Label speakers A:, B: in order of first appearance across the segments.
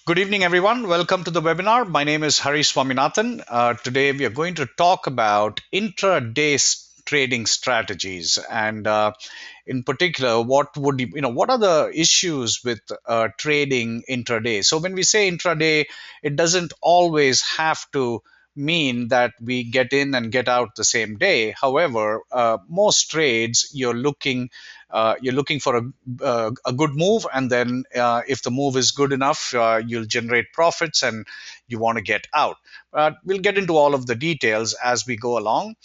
A: Good evening, everyone. Welcome to the webinar. My name is Hari Swaminathan. Today, we are going to talk about intraday trading strategies, and in particular, what are the issues with trading intraday? So, when we say intraday, it doesn't always have to mean that we get in and get out the same day. However, most trades you're looking for a good move, and then if the move is good enough, you'll generate profits and you want to get out. We'll get into all of the details as we go along.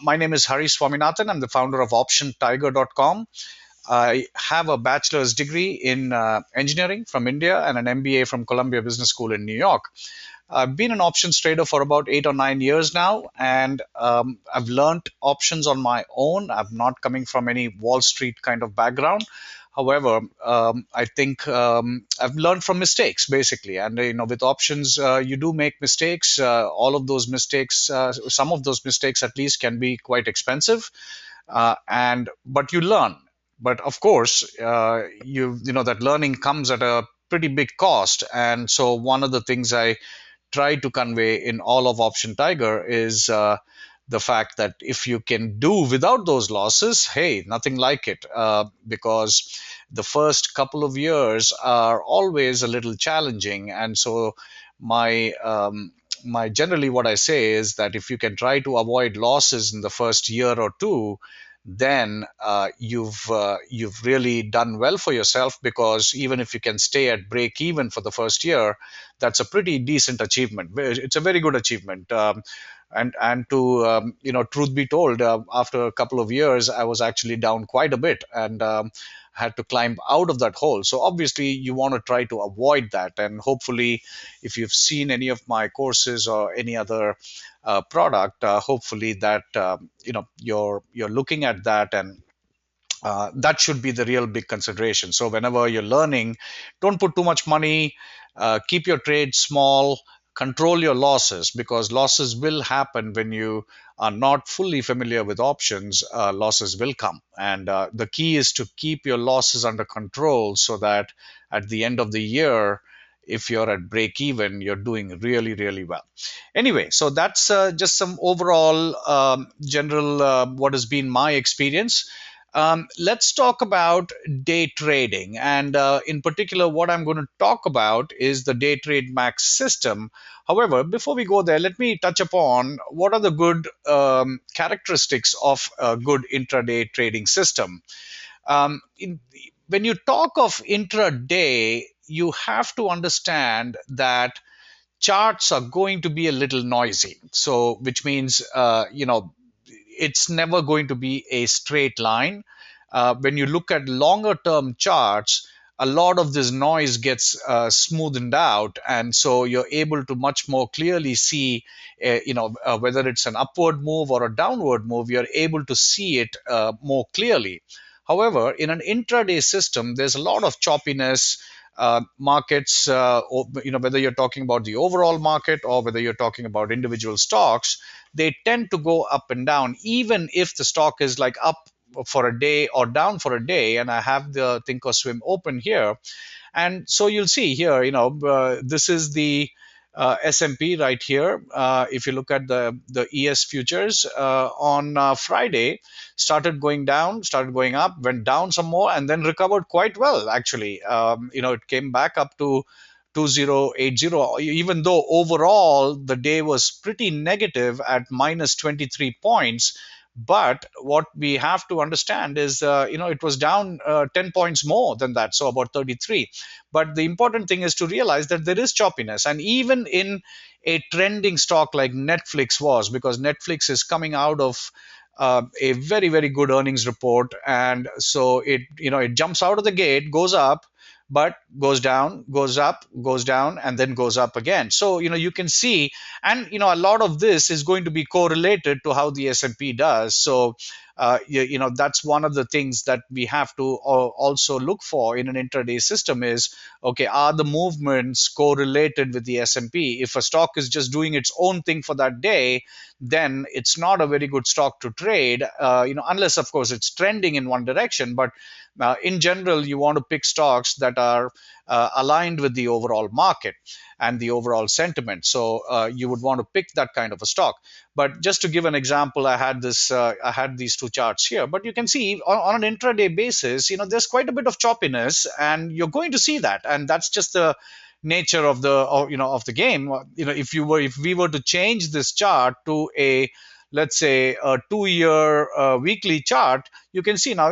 A: My name is Hari Swaminathan. I'm the founder of Optiontiger.com. I have a bachelor's degree in engineering from India and an MBA from Columbia Business School in New York. I've been an options trader for about 8 or 9 years now, and I've learned options on my own. I'm not coming from any Wall Street kind of background. However, I think I've learned from mistakes basically, and with options, you do make mistakes. All of those mistakes, some of those mistakes at least, can be quite expensive, and but you learn. But of course, you know that learning comes at a pretty big cost, and so one of the things I try to convey in all of Option Tiger is the fact that if you can do without those losses, hey, nothing like it, because the first couple of years are always a little challenging, and so my generally what I say is that if you can try to avoid losses in the first year or two, then you've really done well for yourself, because even if you can stay at break even for the first year, that's a pretty decent achievement. It's a very good achievement. And to truth be told, after a couple of years, I was actually down quite a bit, and had to climb out of that hole. So obviously, you want to try to avoid that. And hopefully, if you've seen any of my courses or any other product, hopefully that you're looking at that, and that should be the real big consideration. So whenever you're learning, don't put too much money. Keep your trade small. Control your losses, because losses will happen when you are not fully familiar with options. Losses will come, and the key is to keep your losses under control, so that at the end of the year, if you're at break even, you're doing really, really well. Anyway, so that's just some overall general what has been my experience. Let's talk about day trading. And in particular, what I'm going to talk about is the DayTradeMAX system. However, before we go there, let me touch upon what are the good characteristics of a good intraday trading system. When you talk of intraday, you have to understand that charts are going to be a little noisy. So, which means, it's never going to be a straight line. When you look at longer term charts, a lot of this noise gets smoothened out, and so you're able to much more clearly see, whether it's an upward move or a downward move, you're able to see it more clearly. However, in an intraday system, there's a lot of choppiness. Markets, whether you're talking about the overall market or whether you're talking about individual stocks, they tend to go up and down, even if the stock is like up for a day or down for a day. And I have the Thinkorswim open here, and so you'll see here, this is the S&P right here. If you look at the ES futures on Friday, started going down, started going up, went down some more, and then recovered quite well. Actually, it came back up to 2080, even though overall the day was pretty negative at minus 23 points. But what we have to understand is, it was down 10 points more than that, so about 33. But the important thing is to realize that there is choppiness. And even in a trending stock like Netflix was, because Netflix is coming out of a very, very good earnings report. And so it jumps out of the gate, goes up, but goes down, goes up, goes down, and then goes up again. So you can see, and a lot of this is going to be correlated to how the S&P does. So that's one of the things that we have to also look for in an intraday system is, okay, are the movements correlated with the S&P? If a stock is just doing its own thing for that day, then it's not a very good stock to trade, unless of course it's trending in one direction. But in general, you want to pick stocks that are aligned with the overall market and the overall sentiment. So you would want to pick that kind of a stock. But just to give an example, I had these two charts here. But you can see on an intraday basis, there's quite a bit of choppiness, and you're going to see that, and that's just the nature of the game. If we were to change this chart to a, let's say, a 2 year weekly chart, you can see now,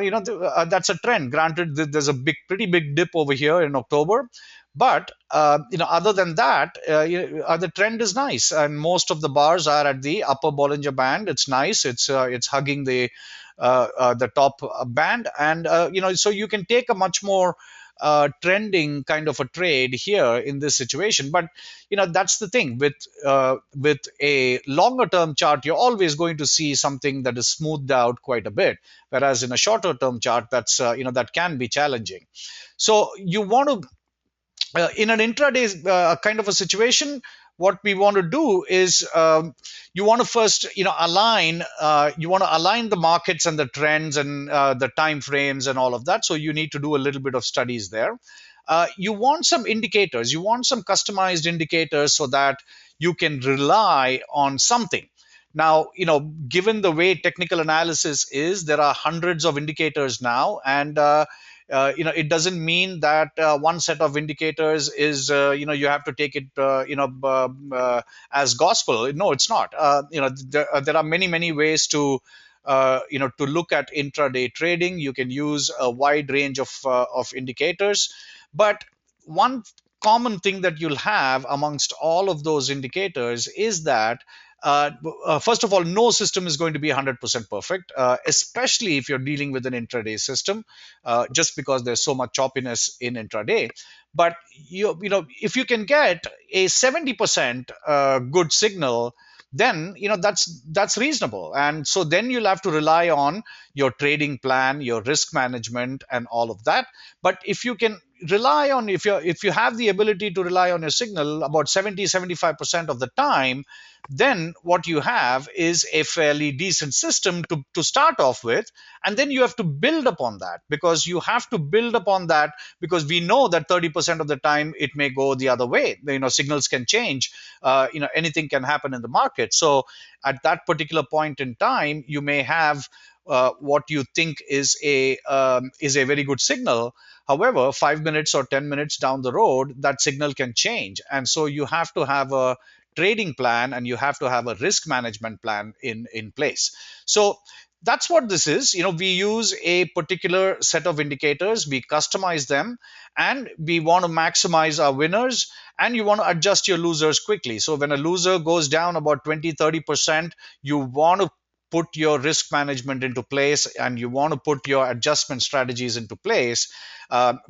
A: that's a trend. Granted, there's a pretty big dip over here in October, but other than that, the trend is nice, and most of the bars are at the upper Bollinger Band. It's nice. It's hugging the top band, and so you can take a much more trending kind of a trade here in this situation. But that's the thing with a longer term chart, you're always going to see something that is smoothed out quite a bit, whereas in a shorter term chart, that can be challenging. So you want to, in an intraday kind of a situation, what we want to do is, you want to first, you want to align the markets and the trends and the time frames and all of that. So you need to do a little bit of studies there. You want some indicators. You want some customized indicators so that you can rely on something. Now, given the way technical analysis is, there are hundreds of indicators now, and it doesn't mean that one set of indicators is, you have to take it, as gospel. No, it's not. There are many ways to look at intraday trading. You can use a wide range of indicators, but one common thing that you'll have amongst all of those indicators is that, first of all, no system is going to be 100% perfect, especially if you're dealing with an intraday system, just because there's so much choppiness in intraday. But if you can get a 70% good signal, then that's reasonable. And so then you'll have to rely on your trading plan, your risk management, and all of that. But if you can rely on, if you have the ability to rely on your signal about 70-75% of the time, then what you have is a fairly decent system to start off with. And then you have to build upon that, because we know that 30% of the time it may go the other way. Signals can change. Anything can happen in the market. So at that particular point in time, you may have what you think is a very good signal. However, 5 minutes or 10 minutes down the road, that signal can change. And so you have to have a trading plan, and you have to have a risk management plan in place. So that's what this is. We use a particular set of indicators, we customize them, and we want to maximize our winners, and you want to adjust your losers quickly. So when a loser goes down about 20-30%, you want to put your risk management into place, and you want to put your adjustment strategies into place,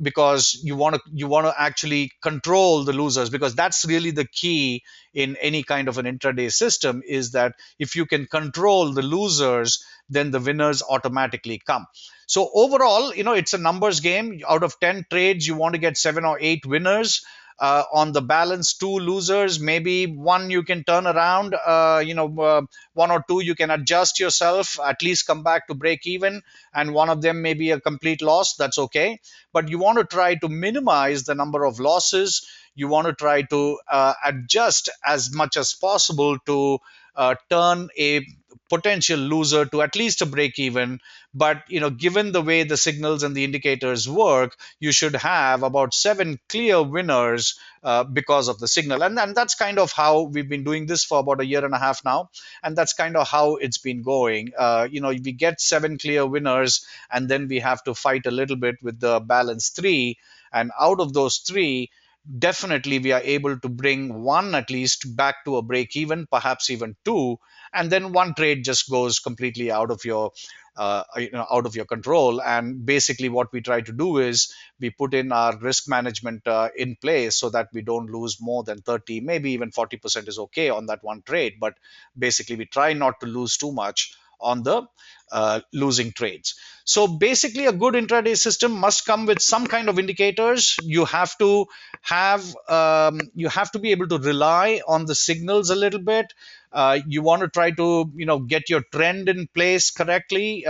A: because you want to actually control the losers, because that's really the key in any kind of an intraday system, is that if you can control the losers, then the winners automatically come. So overall, it's a numbers game. Out of 10 trades, you want to get 7 or 8 winners. On the balance, 2 losers, maybe 1 you can turn around, 1 or 2 you can adjust yourself, at least come back to break even, and one of them may be a complete loss. That's okay. But you want to try to minimize the number of losses. You want to try to adjust as much as possible to turn a potential loser to at least a break even. But given the way the signals and the indicators work, you should have about 7 clear winners because of the signal. And that's kind of how we've been doing this for about a year and a half now, and that's kind of how it's been going. We get 7 clear winners, and then we have to fight a little bit with the balance 3, and out of those 3, definitely we are able to bring 1 at least back to a break even, perhaps even 2, and then 1 trade just goes completely out of your control. And basically what we try to do is we put in our risk management in place, so that we don't lose more than 30, maybe even 40% is okay on that 1 trade. But basically we try not to lose too much on the losing trades. So basically, a good intraday system must come with some kind of indicators. You have to be able to rely on the signals a little bit. You want to try to get your trend in place correctly.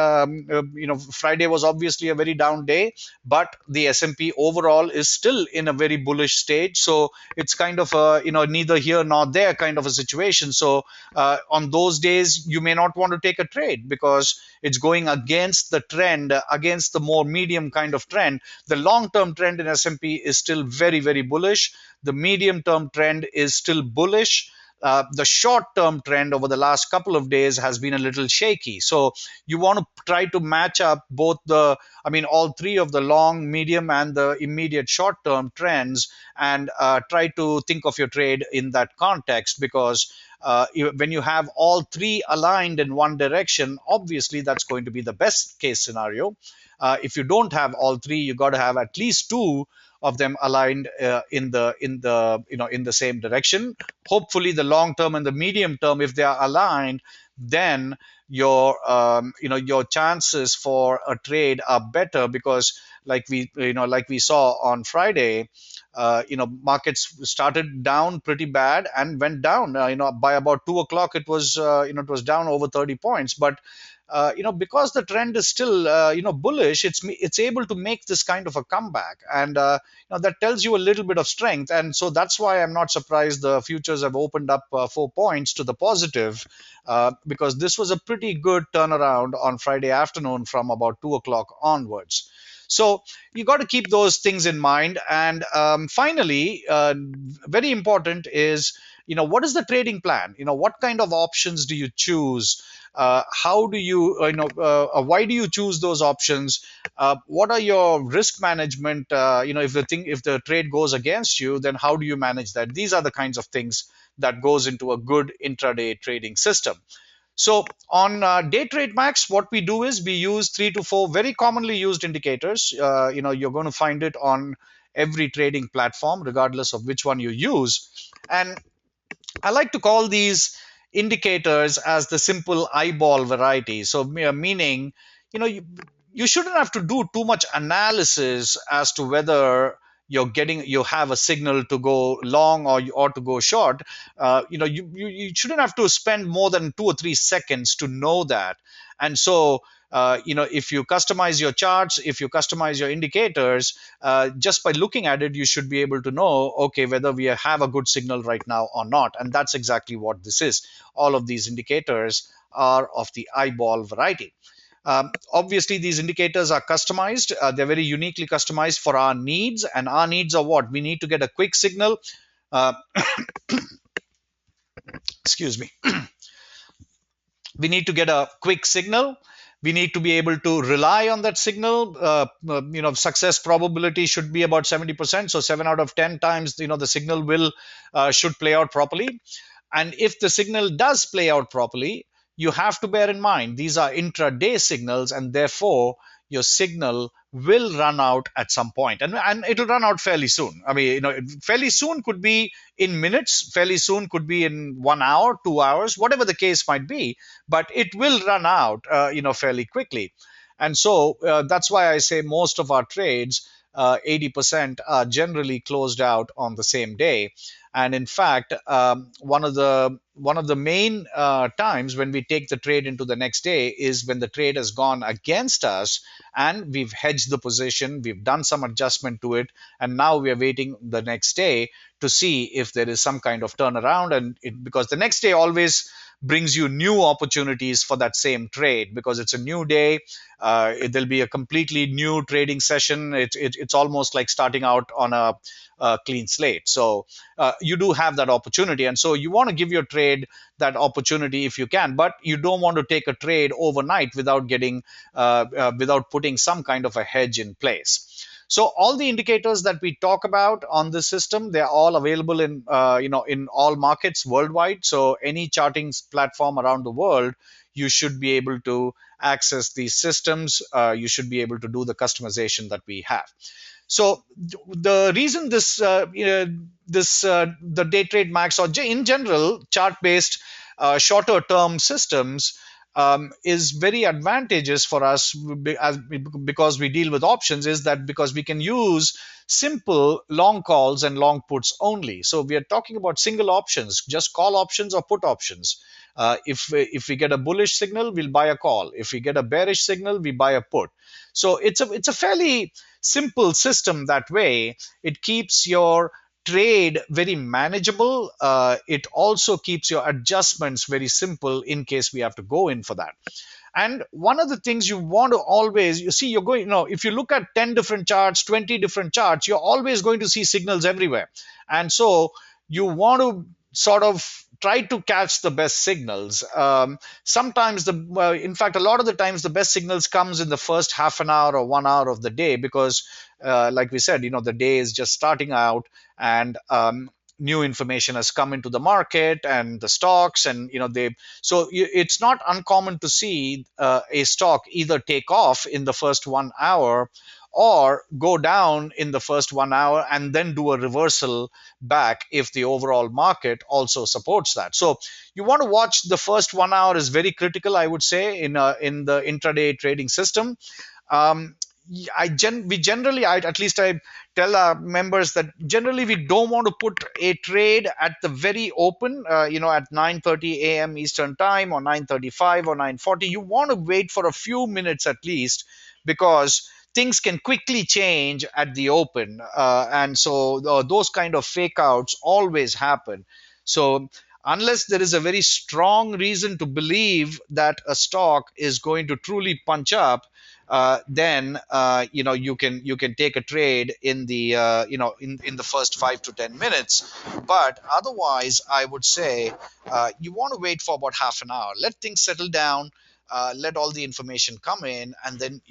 A: Friday was obviously a very down day, but the S&P overall is still in a very bullish stage. So it's kind of a neither here nor there kind of a situation. So on those days you may not want to take a trade because it's going against the trend, against the more medium kind of trend. The long term trend in S&P is still very, very bullish. The medium term trend is still bullish. The short term trend over the last couple of days has been a little shaky. So you want to try to match up all three of the long, medium, and the immediate short term trends, and try to think of your trade in that context, because when you have all three aligned in one direction, obviously that's going to be the best case scenario. If you don't have all three, you got to have at least two of them aligned in the same direction. Hopefully, the long term and the medium term, if they are aligned, then your chances for a trade are better, because like we saw on Friday, markets started down pretty bad and went down. By about 2 o'clock, it was down over 30 points, but because the trend is still bullish, it's able to make this kind of a comeback, and that tells you a little bit of strength. And so that's why I'm not surprised the futures have opened up 4 points to the positive, because this was a pretty good turnaround on Friday afternoon from about 2 o'clock onwards. So you got to keep those things in mind. And finally, very important is, what is the trading plan? What kind of options do you choose? How do you, why do you choose those options? What are your risk management? If the trade goes against you, then how do you manage that? These are the kinds of things that goes into a good intraday trading system. So on DayTradeMAX, what we do is we use 3 to 4 very commonly used indicators. You're going to find it on every trading platform, regardless of which one you use. And I like to call these indicators as the simple eyeball variety. So meaning, you shouldn't have to do too much analysis as to whether you have a signal to go long or to go short. You shouldn't have to spend more than 2 or 3 seconds to know that. And so if you customize your charts, if you customize your indicators, just by looking at it, you should be able to know, okay, whether we have a good signal right now or not. And that's exactly what this is. All of these indicators are of the eyeball variety. Obviously, these indicators are customized. They're very uniquely customized for our needs. And our needs are what? We need to get a quick signal. Uh, excuse me. We need to get a quick signal. We need to be able to rely on that signal. Success probability should be about 70%. So 7 out of 10 times, the signal should play out properly. And if the signal does play out properly, you have to bear in mind these are intraday signals, and therefore your signal will run out at some point, and it'll run out fairly soon. Fairly soon could be in minutes, fairly soon could be in 1 hour, 2 hours, whatever the case might be, but it will run out, fairly quickly. And so that's why I say most of our trades, 80%, are generally closed out on the same day. And in fact, one of the main times when we take the trade into the next day is when the trade has gone against us, and we've hedged the position, we've done some adjustment to it, and now we are waiting the next day to see if there is some kind of turnaround. Because the next day always brings you new opportunities for that same trade, because it's a new day. There'll be a completely new trading session. It's almost like starting out on a clean slate. So you do have that opportunity, and so you want to give your trade that opportunity if you can, but you don't want to take a trade overnight without without putting some kind of a hedge in place. So all the indicators that we talk about on this system, they're all available in all markets worldwide. So any charting platform around the world, you should be able to access these systems. You should be able to do the customization that we have. So the reason the DayTradeMAX, or in general chart-based shorter-term systems, is very advantageous for us because we deal with options, is that because we can use simple long calls and long puts only. So we are talking about single options, just call options or put options. If we get a bullish signal, we'll buy a call. If we get a bearish signal, we buy a put. So it's a fairly simple system that way. It keeps your trade very manageable. It also keeps your adjustments very simple in case we have to go in for that. And one of the things you want to always, you see, you're going, if you look at 10 different charts, 20 different charts, you're always going to see signals everywhere. And so you want to sort of try to catch the best signals. Sometimes in fact, a lot of the times the best signals comes in the first half an hour or 1 hour of the day, because like we said, the day is just starting out, and new information has come into the market and the stocks, and it's not uncommon to see a stock either take off in the first 1 hour or go down in the first 1 hour and then do a reversal back if the overall market also supports that. So you want to watch the first 1 hour is very critical, I would say, in the intraday trading system. um, we generally, at least I tell our members that generally we don't want to put a trade at the very open, at 9:30 a.m. Eastern time, or 9:35 or 9:40. You want to wait for a few minutes at least, because things can quickly change at the open, and so those kind of fake outs always happen. So unless there is a very strong reason to believe that a stock is going to truly punch up, then you can take a trade in the in the first 5 to 10 minutes. But otherwise, I would say you want to wait for about half an hour, let things settle down, let all the information come in, and then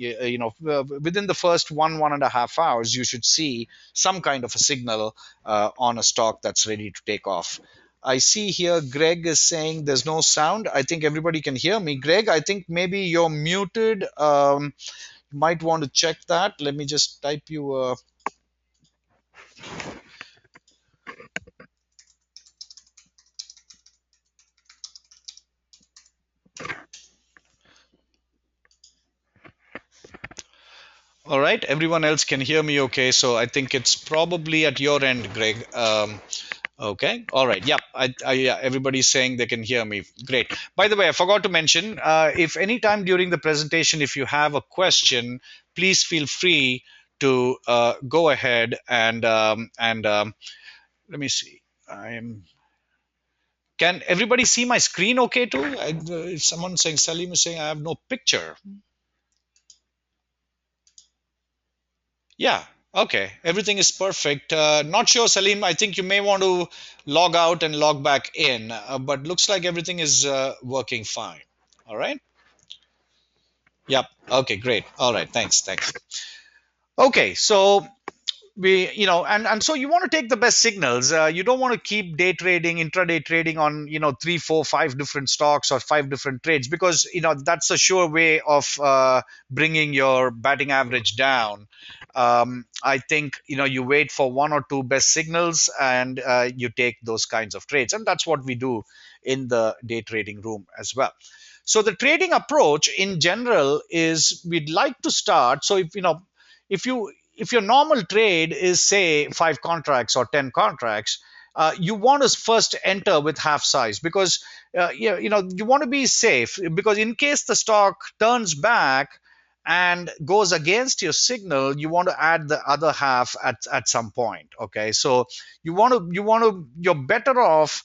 A: within the first 1.5 hours, you should see some kind of a signal on a stock that's ready to take off. I see here Greg is saying there's no sound. I think everybody can hear me. Greg, I think maybe you're muted. You might want to check that. Let me just type you. All right, everyone else can hear me okay. So I think it's probably at your end, Greg. Okay. All right. Yeah. Yeah. Everybody's saying they can hear me. Great. By the way, I forgot to mention, if any time during the presentation, if you have a question, please feel free to go ahead and let me see. Can everybody see my screen okay too? Someone saying, Salim is saying I have no picture. Yeah. Okay. Everything is perfect. Not sure, Salim. I think you may want to log out and log back in, but looks like everything is working fine. All right. Yep. Okay. Great. All right. Thanks. Thanks. Okay. So and so you want to take the best signals. You don't want to keep day trading, intraday trading on three, four, five different stocks or five different trades, because that's a sure way of bringing your batting average down. I think you wait for one or two best signals, and you take those kinds of trades, and that's what we do in the day trading room as well. So the trading approach in general is, we'd like to start. So if your normal trade is say 5 contracts or 10 contracts, you want to first enter with half size, because you want to be safe, because in case the stock turns back and goes against your signal, you want to add the other half at some point. Okay, so you're better off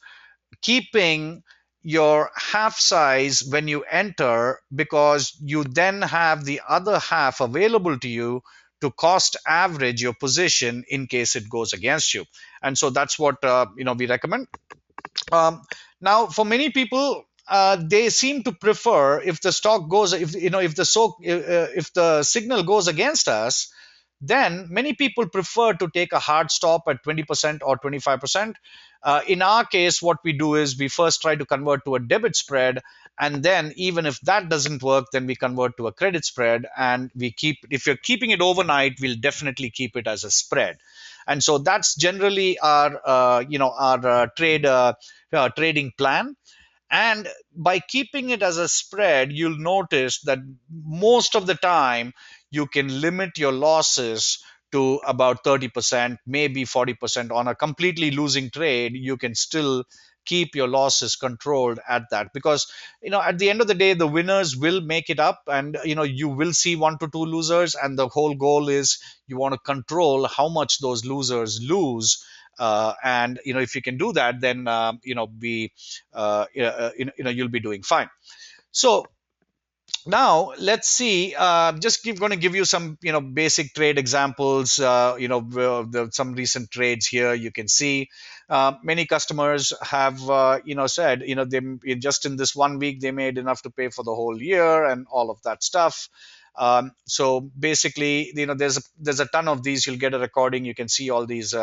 A: keeping your half size when you enter, because you then have the other half available to you to cost average your position in case it goes against you. And so that's what we recommend. um, Now, for many people, they seem to prefer, if the stock goes, if the signal goes against us, then many people prefer to take a hard stop at 20% or 25%. In our case, what we do is we first try to convert to a debit spread, and then even if that doesn't work, then we convert to a credit spread, and if you're keeping it overnight, we'll definitely keep it as a spread. And so that's generally our trading plan. And by keeping it as a spread, you'll notice that most of the time you can limit your losses to about 30%, maybe 40%. On a completely losing trade, you can still keep your losses controlled at that, because at the end of the day, the winners will make it up, and you will see one to two losers, and the whole goal is you want to control how much those losers lose. And if you can do that, then be you'll be doing fine. So now let's see, just going to give you some basic trade examples. Some recent trades here you can see. Many customers have said they just in this 1 week they made enough to pay for the whole year and all of that stuff. So basically, there's a ton of these. You'll get a recording, you can see all these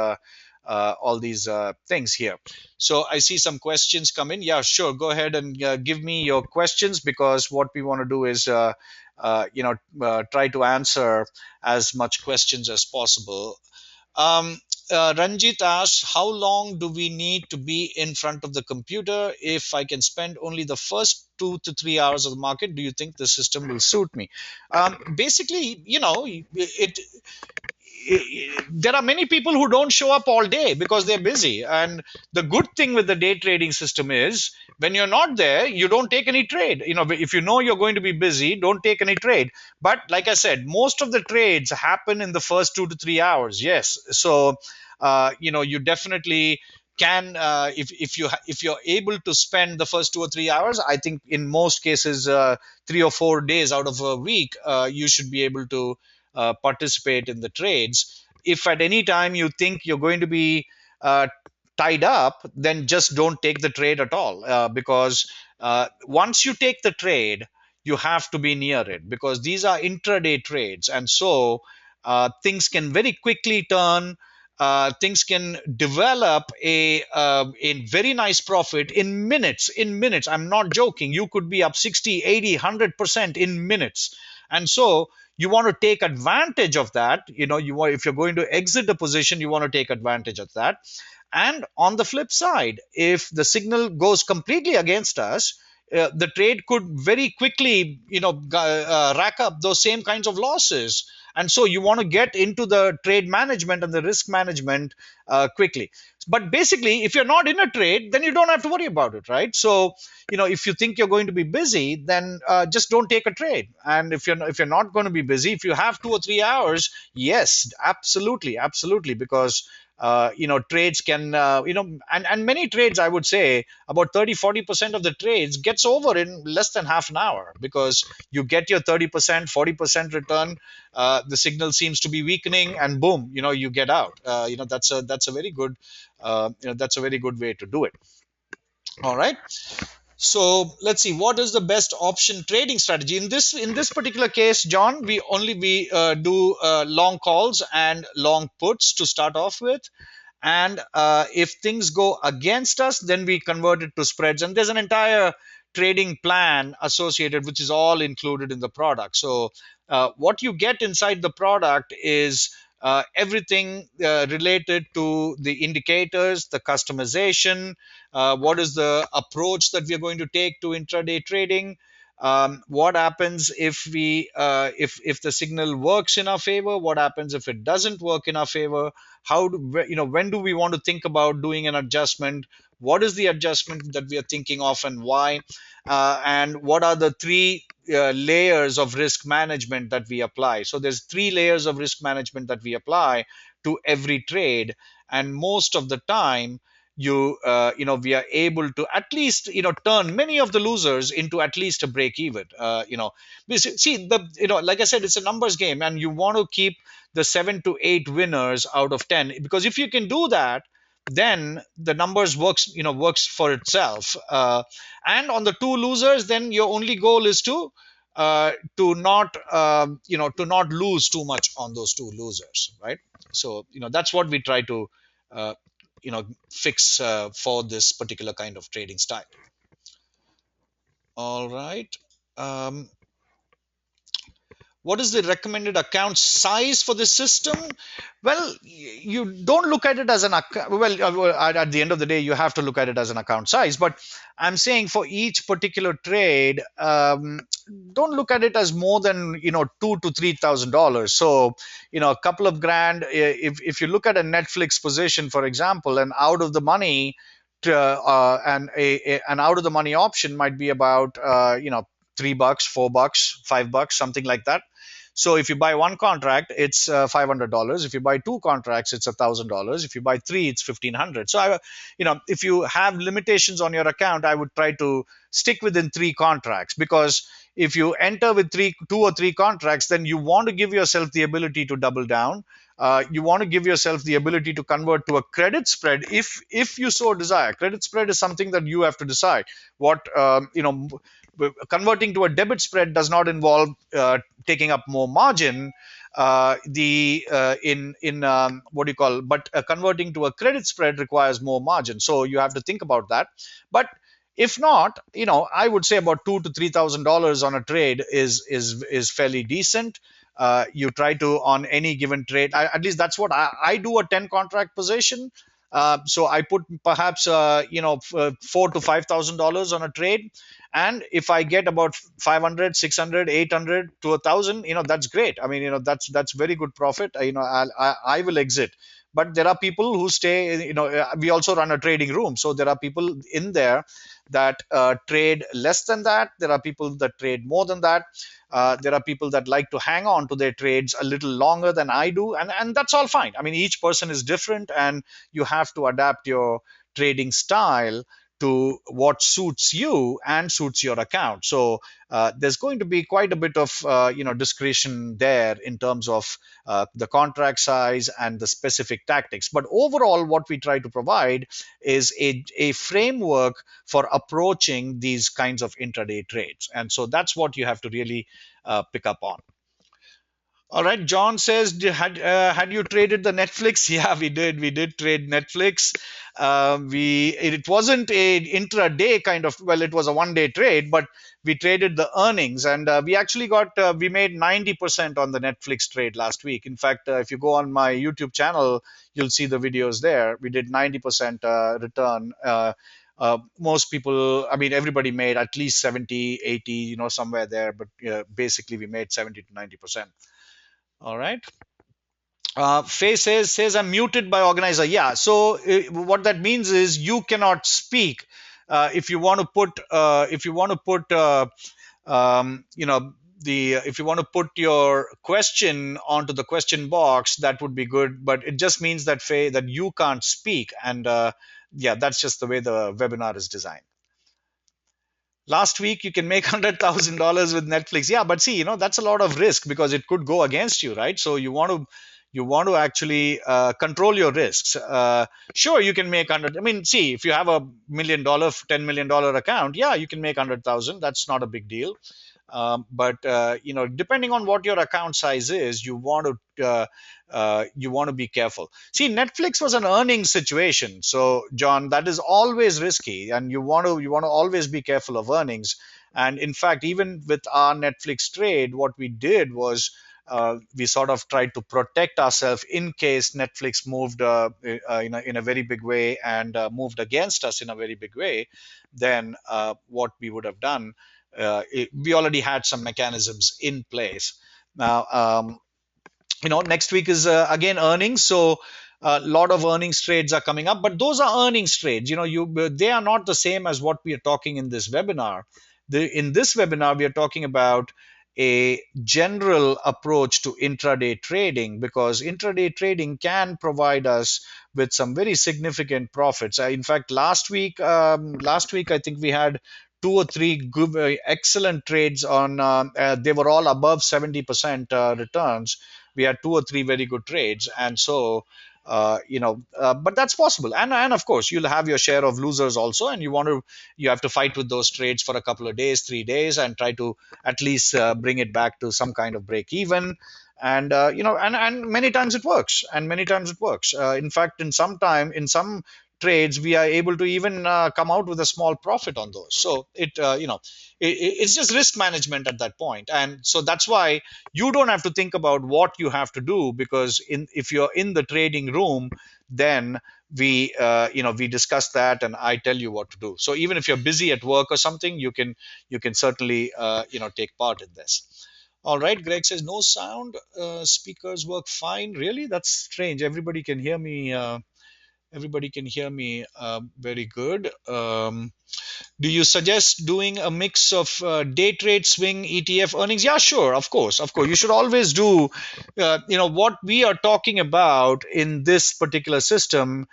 A: things here. So I see some questions come in. Yeah, sure. Go ahead and give me your questions, because what we want to do is, try to answer as much questions as possible. Um, Ranjit asks, how long do we need to be in front of the computer? If I can spend only the first 2 to 3 hours of the market, do you think the system will suit me? Basically, there are many people who don't show up all day because they're busy. And the good thing with the day trading system is, when you're not there, you don't take any trade. If you know you're going to be busy, don't take any trade. But like I said, most of the trades happen in the first 2 to 3 hours. Yes. So you definitely can, if you're able to spend the first 2 or 3 hours, I think in most cases, 3 or 4 days out of a week, you should be able to participate in the trades. If at any time you think you're going to be uh, tied up, then just don't take the trade at all, because once you take the trade, you have to be near it, because these are intraday trades. And so things can very quickly turn. Things can develop a very nice profit in minutes. In minutes, I'm not joking. You could be up 60, 80, 100% in minutes. And so you want to take advantage of that. If you're going to exit the position, you want to take advantage of that. And on the flip side, if the signal goes completely against us, the trade could very quickly rack up those same kinds of losses. And so you want to get into the trade management and the risk management quickly. But basically, if you're not in a trade, then you don't have to worry about it, right? So if you think you're going to be busy, then just don't take a trade. And if you're not going to be busy, if you have 2 or 3 hours, yes, absolutely, absolutely. Because trades can, and many trades, I would say about 30-40% of the trades gets over in less than half an hour, because you get your 30%, 40% return. The signal seems to be weakening, and boom, you get out. That's a very good, that's a very good way to do it. All right. So let's see, what is the best option trading strategy in this particular case, John. We do long calls and long puts to start off with. And if things go against us, then we convert it to spreads, and there's an entire trading plan associated, which is all included in the product. So what you get inside the product is everything related to the indicators, the customization, what is the approach that we are going to take to intraday trading. What happens if the signal works in our favor? What happens if it doesn't work in our favor? When do we want to think about doing an adjustment? What is the adjustment that we are thinking of, and why? And what are the three layers of risk management that we apply? So there's three layers of risk management that we apply to every trade. And most of the time, we are able to at least turn many of the losers into at least a break even. See, like I said, it's a numbers game, and you want to keep the 7 to 8 winners out of 10, because if you can do that, then the numbers works for itself. And on the two losers, then your only goal is to not lose too much on those two losers, right? So that's what we try to uh, fix for this particular kind of trading style. All right. um, What is the recommended account size for this system? Well, you don't look at it as an account. Well, at the end of the day, you have to look at it as an account size. But I'm saying for each particular trade, don't look at it as more than $2,000 to $3,000. So a couple of grand. If you look at a Netflix position, for example, an out of the money. An out of the money option might be about $3, $4, $5, something like that. So if you buy one contract, it's $500. If you buy two contracts, it's $1,000. If you buy three, it's 1,500. So if you have limitations on your account, I would try to stick within three contracts, because if you enter with two or three contracts, then you want to give yourself the ability to double down. You want to give yourself the ability to convert to a credit spread if you so desire. Credit spread is something that you have to decide. What converting to a debit spread does not involve taking up more margin. The in What do you call? But converting to a credit spread requires more margin, so you have to think about that. But if not, I would say about $2,000 to $3,000 on a trade is fairly decent. You try to, on any given trade, at least that's what I do, a 10 contract position. So I put perhaps $4,000 to $5,000 on a trade, and if I get about 500, 600, 800 to 1,000, that's great. I mean, that's very good profit. I will exit. But there are people who stay. We also run a trading room, so there are people in there that trade less than that. There are people that trade more than that. There are people that like to hang on to their trades a little longer than I do, and that's all fine. I mean, each person is different, and you have to adapt your trading style to what suits you and suits your account. So there's going to be quite a bit of discretion there in terms of the contract size and the specific tactics. But overall, what we try to provide is a framework for approaching these kinds of intraday trades, and so that's what you have to really pick up on. All right, John says, had you traded the Netflix? Yeah, we did. We did trade Netflix. We It wasn't a intraday kind of. Well, it was a 1 day trade, but we traded the earnings, and we made 90% on the Netflix trade last week. In fact, if you go on my YouTube channel, you'll see the videos there. We did 90% return. Most people, I mean, everybody made at least 70, 80, somewhere there, but basically we made 70 to 90%. All right. Faye says I'm muted by organizer. Yeah. So what that means is you cannot speak. If you want to put if you want to put your question onto the question box, that would be good. But it just means that, Faye, that you can't speak, and yeah, that's just the way the webinar is designed. Last week you can make $100,000 with Netflix. Yeah, but see, that's a lot of risk because it could go against you, right? So you want to actually control your risks. Sure, you can make 100. I mean, see, if you have $1 million, $10 million account, yeah, you can make 100,000. That's not a big deal. But depending on what your account size is, you want to be careful. See, Netflix was an earnings situation, so John, that is always risky, and you want to always be careful of earnings. And in fact, even with our Netflix trade, what we did was we sort of tried to protect ourselves in case Netflix moved in a very big way and moved against us in a very big way. Then what we would have done, we already had some mechanisms in place. Now, next week is again earnings, so a lot of earnings trades are coming up, but those are earnings trades. They are not the same as what we are talking in this webinar. In this webinar, we are talking about a general approach to intraday trading, because intraday trading can provide us with some very significant profits. In fact, last week I think we had two or three good, excellent trades on. They were all above 70% returns. We had two or three very good trades, and so but that's possible. And of course, you'll have your share of losers also, and you have to fight with those trades for a couple of days, 3 days, and try to at least bring it back to some kind of break even. And and many times it works, in fact, in some trades, we are able to even come out with a small profit on those. So it's just risk management at that point. And so that's why you don't have to think about what you have to do, because if you're in the trading room, then we discuss that and I tell you what to do. So even if you're busy at work or something, you can certainly take part in this. All right, Greg says no sound. Speakers work fine. Really? That's strange. Everybody can hear me. Everybody can hear me very good. Do you suggest doing a mix of day trade, swing, ETF earnings? Yeah, sure. Of course, of course. You should always do. What we are talking about in this particular system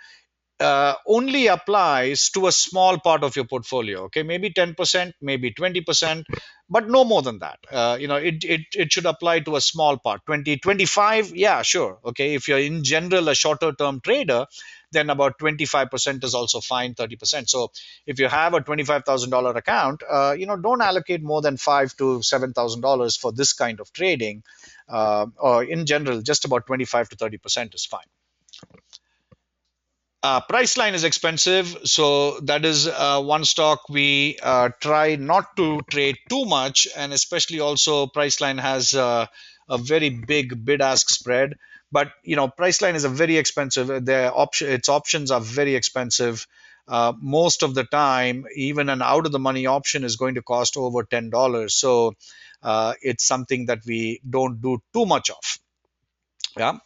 A: only applies to a small part of your portfolio. Okay, maybe 10%, maybe 20%, but no more than that. It should apply to a small part. 20, 25, yeah, sure. Okay, if you're in general a shorter term trader, then about 25% is also fine. 30%. So if you have a $25,000 account, don't allocate more than $5,000 to $7,000 for this kind of trading. Or in general, just about 25 to 30% is fine. Priceline is expensive, so that is one stock we try not to trade too much, and especially also Priceline has a very big bid-ask spread. But Priceline is a very expensive. Its options are very expensive. Most of the time, even an out-of-the-money option is going to cost over $10. So it's something that we don't do too much of. Yeah.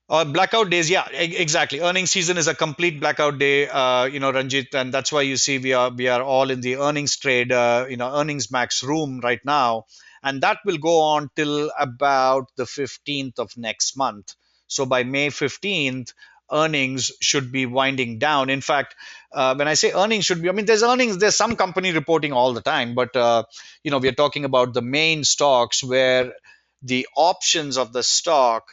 A: Blackout days, yeah, exactly. Earnings season is a complete blackout day, Ranjit, and that's why you see we are all in the earnings trade, EarningsMAX room right now, and that will go on till about the 15th of next month. So by May 15th, earnings should be winding down. In fact, when I say earnings should be, I mean there's some company reporting all the time, but we are talking about the main stocks where the options of the stock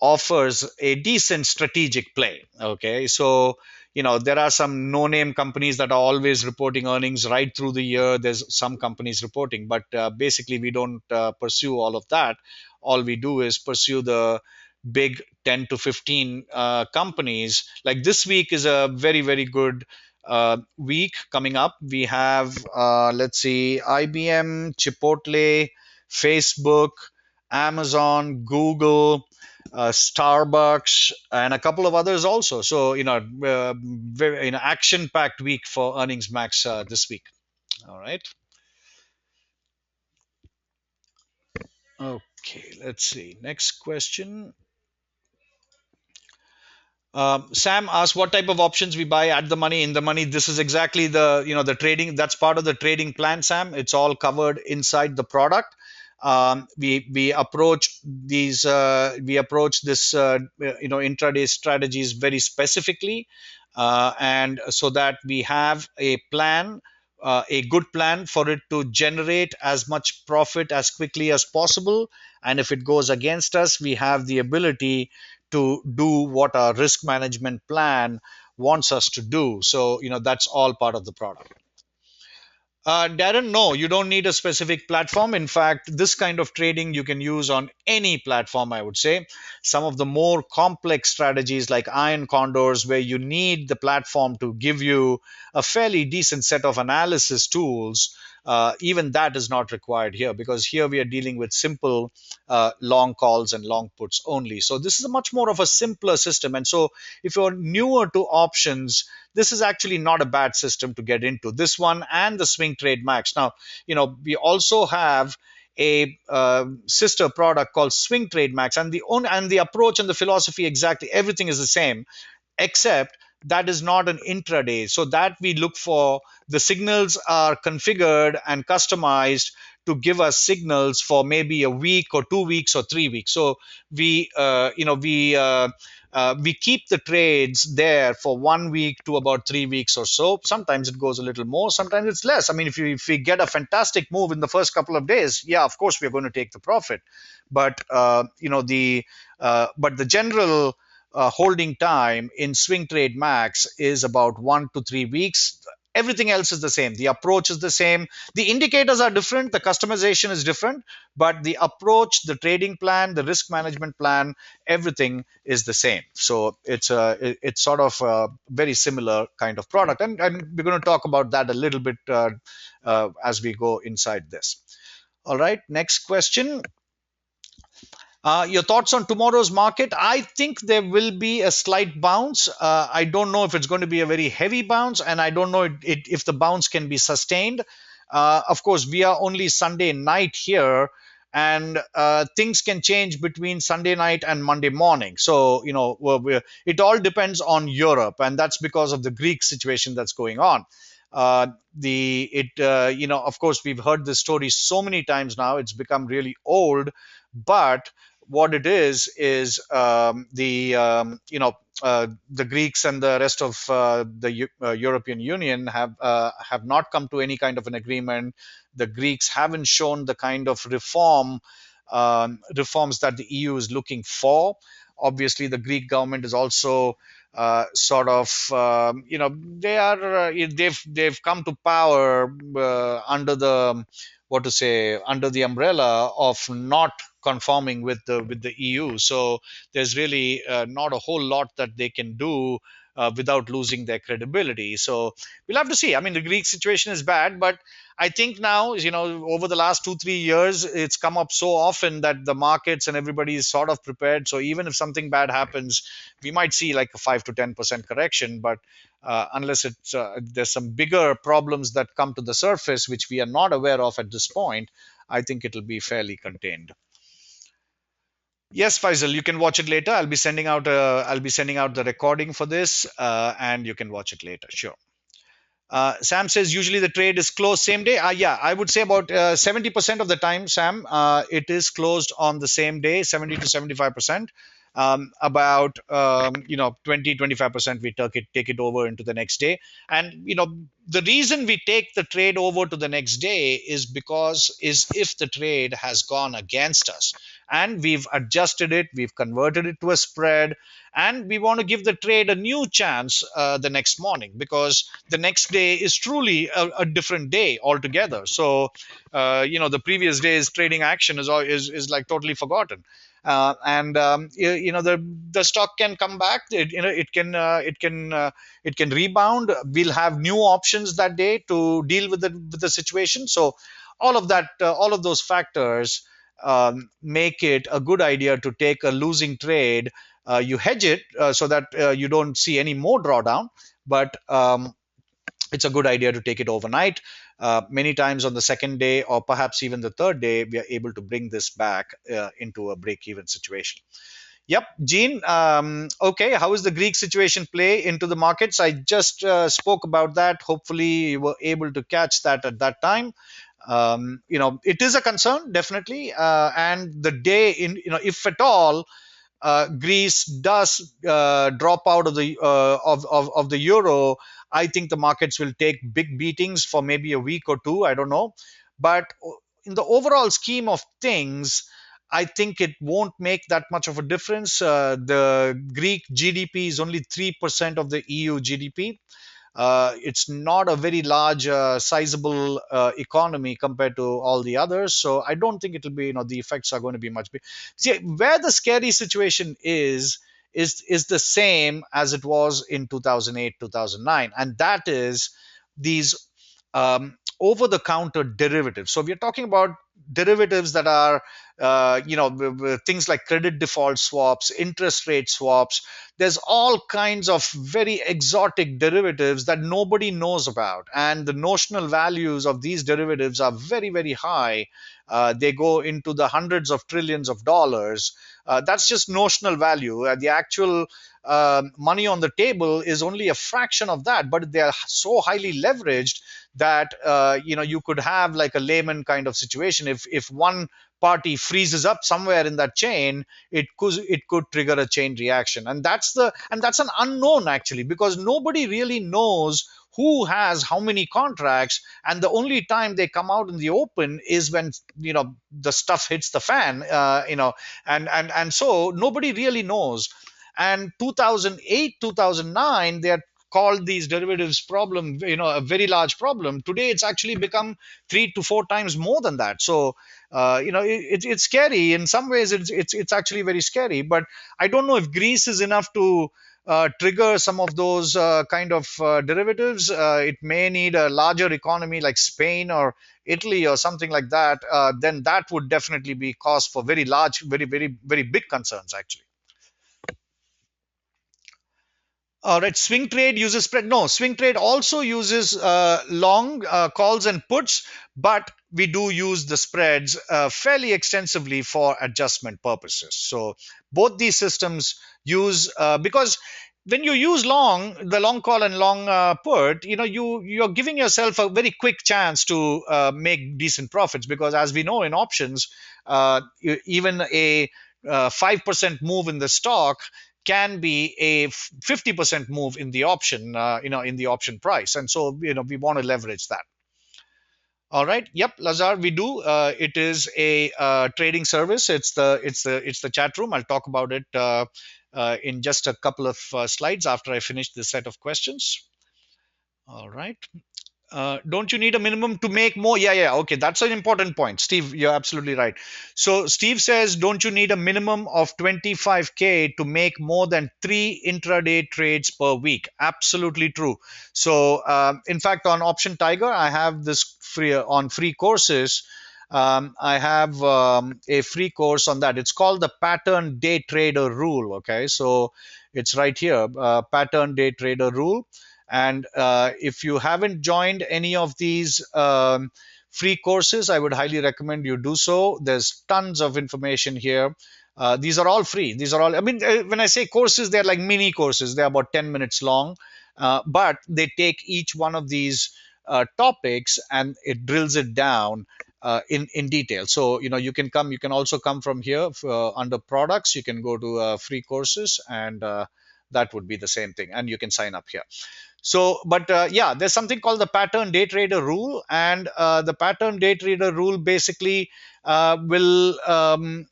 A: offers a decent strategic play. Okay, so there are some no-name companies that are always reporting earnings right through the year. There's some companies reporting, but basically we don't pursue all of that. All we do is pursue the big 10 to 15 companies. Like this week is a very, very good week coming up. We have, let's see, IBM, Chipotle, Facebook, Amazon, Google, Starbucks, and a couple of others also. So, very action-packed week for EarningsMAX this week. All right. Okay, let's see. Next question. Sam asked what type of options we buy at the money, in the money. This is exactly the trading. That's part of the trading plan, Sam. It's all covered inside the product. We approach this intraday strategies very specifically, and so that we have a plan, a good plan for it to generate as much profit as quickly as possible. And if it goes against us, we have the ability to do what our risk management plan wants us to do. So, that's all part of the product. Darren, no, you don't need a specific platform. In fact, this kind of trading you can use on any platform, I would say. Some of the more complex strategies like iron condors, where you need the platform to give you a fairly decent set of analysis tools, even that is not required here, because here we are dealing with simple long calls and long puts only. So this is a much more of a simpler system. And so if you're newer to options, this is actually not a bad system to get into. This one and the SwingtradeMAX. Now, we also have a sister product called SwingtradeMAX, and the approach and the philosophy, exactly everything is the same, except that is not an intraday. So that we look for, the signals are configured and customized to give us signals for maybe a week or 2 weeks or 3 weeks. So we keep the trades there for 1 week to about 3 weeks or so. Sometimes it goes a little more, sometimes it's less. I mean, if we get a fantastic move in the first couple of days, yeah, of course we're going to take the profit. But the general holding time in SwingtradeMAX is about 1 to 3 weeks. Everything else is the same. The approach is the same. The indicators are different. The customization is different, but the approach, the trading plan, the risk management plan, everything is the same. So it's sort of a very similar kind of product, and we're going to talk about that a little bit as we go inside this. All right, next question. Your thoughts on tomorrow's market? I think there will be a slight bounce. I don't know if it's going to be a very heavy bounce, and I don't know if the bounce can be sustained. Of course, we are only Sunday night here, and things can change between Sunday night and Monday morning. So, it all depends on Europe, and that's because of the Greek situation that's going on. Of course, we've heard this story so many times now; it's become really old. But what it is the Greeks and the rest of the European Union have not come to any kind of an agreement. The Greeks haven't shown the kind of reforms that the EU is looking for. Obviously, the Greek government is also sort of they've come to power under the what to say under the umbrella of not conforming with the EU. So there's really not a whole lot that they can do without losing their credibility. So we'll have to see. I mean, the Greek situation is bad, but I think now, over the last 2-3 years, it's come up so often that the markets and everybody is sort of prepared. So even if something bad happens, we might see like a 5 to 10% correction. But unless there's some bigger problems that come to the surface, which we are not aware of at this point, I think it'll be fairly contained. Yes, Faisal, you can watch it later. I'll be sending out the recording for this, and you can watch it later. Sure. Sam says usually the trade is closed same day. Yeah, I would say about 70% of the time, Sam, it is closed on the same day, 70 to 75%. About 20-25% we take it over into the next day. And the reason we take the trade over to the next day is if the trade has gone against us and we've adjusted it, we've converted it to a spread, and we want to give the trade a new chance the next morning, because the next day is truly a different day altogether. So the previous day's trading action is like totally forgotten. And the stock can come back. It can rebound. We'll have new options that day to deal with the situation. So all of that, all of those factors make it a good idea to take a losing trade. You hedge it so that you don't see any more drawdown, but it's a good idea to take it overnight. Many times on the second day or perhaps even the third day, we are able to bring this back into a break-even situation. Yep, Gene. Okay, how is the Greek situation play into the markets? I just spoke about that. Hopefully, you were able to catch that at that time. It is a concern, definitely. And the day if at all, Greece does drop out of the euro, I think the markets will take big beatings for maybe a week or two. I don't know, but in the overall scheme of things, I think it won't make that much of a difference. The Greek GDP is only 3% of the EU GDP. It's not a very large, sizable economy compared to all the others. So I don't think it'll be, the effects are going to be much big. See, where the scary situation is the same as it was in 2008, 2009. And that is these over-the-counter derivatives. So we're talking about derivatives that are, things like credit default swaps, interest rate swaps. There's all kinds of very exotic derivatives that nobody knows about, and the notional values of these derivatives are very, very high. They go into the hundreds of trillions of dollars. That's just notional value. The actual money on the table is only a fraction of that, but they are so highly leveraged that you could have like a layman kind of situation. If one party freezes up somewhere in that chain, it could trigger a chain reaction, and that's an unknown actually, because nobody really knows who has how many contracts, and the only time they come out in the open is when the stuff hits the fan, and so nobody really knows. And 2008, 2009, they are called these derivatives problem, a very large problem, today it's actually become 3 to 4 times more than that. So it's scary in some ways. It's actually very scary. But I don't know if Greece is enough to trigger some of those kind of derivatives. It may need a larger economy like Spain or Italy or something like that. Then that would definitely be cause for very large, very, very, very big concerns, actually. All right, swing trade uses spread. No, swing trade also uses long calls and puts, but we do use the spreads fairly extensively for adjustment purposes. So both these systems use because when you use the long call and long put, you're giving yourself a very quick chance to make decent profits, because as we know in options, even a 5% move in the stock can be a 50% move in the option, in the option price. And so, we want to leverage that. All right. Yep, Lazar, we do. It is a trading service. It's the chat room. I'll talk about it in just a couple of slides after I finish this set of questions. All right. Don't you need a minimum to make more? Yeah. Okay, that's an important point, Steve. You're absolutely right. So Steve says, don't you need a minimum of 25K to make more than 3 intraday trades per week? Absolutely true. So in fact, on Optiontiger, I have this free courses. I have a free course on that. It's called the Pattern Day Trader Rule. Okay, so it's right here, Pattern Day Trader Rule. And if you haven't joined any of these free courses, I would highly recommend you do so. There's tons of information here. These are all free. These are all, I mean, when I say courses, they're like mini courses. They're about 10 minutes long, but they take each one of these topics and it drills it down in detail. So, you can also come from here under products. You can go to free courses, and that would be the same thing. And you can sign up here. So, but yeah, there's something called the pattern day trader rule, and the pattern day trader rule basically will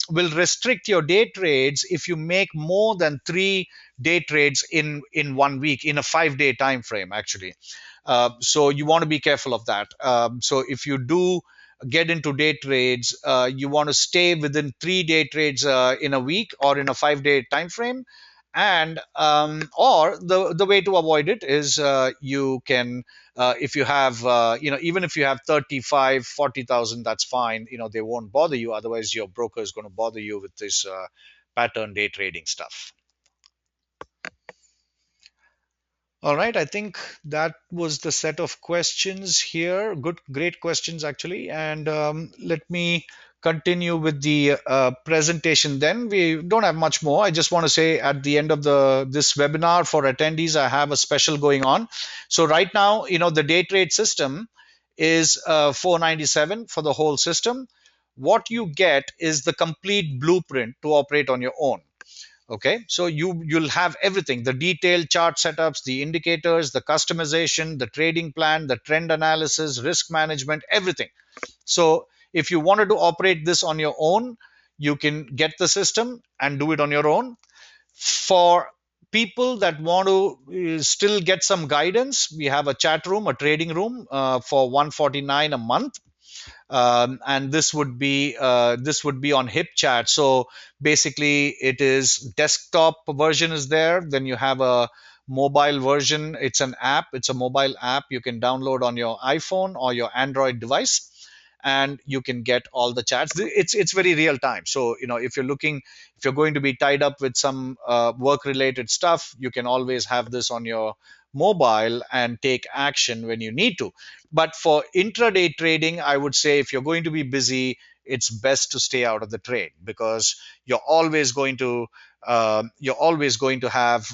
A: restrict your day trades if you make more than 3 day trades in 1 week, in a 5 day time frame, actually. So you want to be careful of that. So if you do get into day trades, you want to stay within 3 day trades in a week or in a 5 day time frame. And or the way to avoid it is you can if you have even if you have 35-40,000, that's fine. They won't bother you. Otherwise your broker is going to bother you with this pattern day trading stuff. All right, I think that was the set of questions here. Great questions, actually. And let me continue with the presentation then. We don't have much more. I just want to say at the end of this webinar for attendees, I have a special going on. So right now, the day trade system is $497 for the whole system. What you get is the complete blueprint to operate on your own. Okay, so you'll have everything: the detailed chart setups, the indicators, the customization, the trading plan, the trend analysis, risk management, everything. So if you wanted to operate this on your own, you can get the system and do it on your own. For people that want to still get some guidance, we have a chat room, a trading room for $149 a month. And this would be on HipChat. So basically, it is desktop version is there. Then you have a mobile version. It's an app. It's a mobile app you can download on your iPhone or your Android device, and you can get all the chats. It's very real time. So if you're going to be tied up with some work related stuff, you can always have this on your mobile and take action when you need to. But for intraday trading, I would say if you're going to be busy, it's best to stay out of the trade, because you're always going to have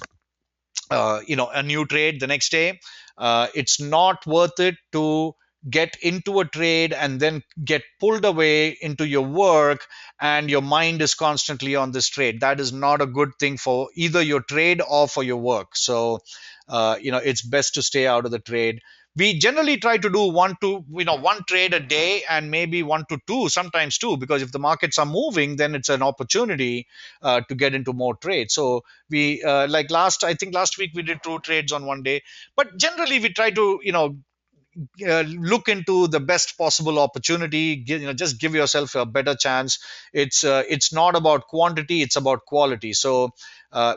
A: a new trade the next day. It's not worth it to get into a trade and then get pulled away into your work, and your mind is constantly on this trade. That is not a good thing for either your trade or for your work. So it's best to stay out of the trade. We generally try to do one trade a day, and maybe one to two, sometimes two, because if the markets are moving, then it's an opportunity to get into more trades. So we like I think last week we did two trades on one day, but generally we try to look into the best possible opportunity. Just give yourself a better chance. It's not about quantity, it's about quality. So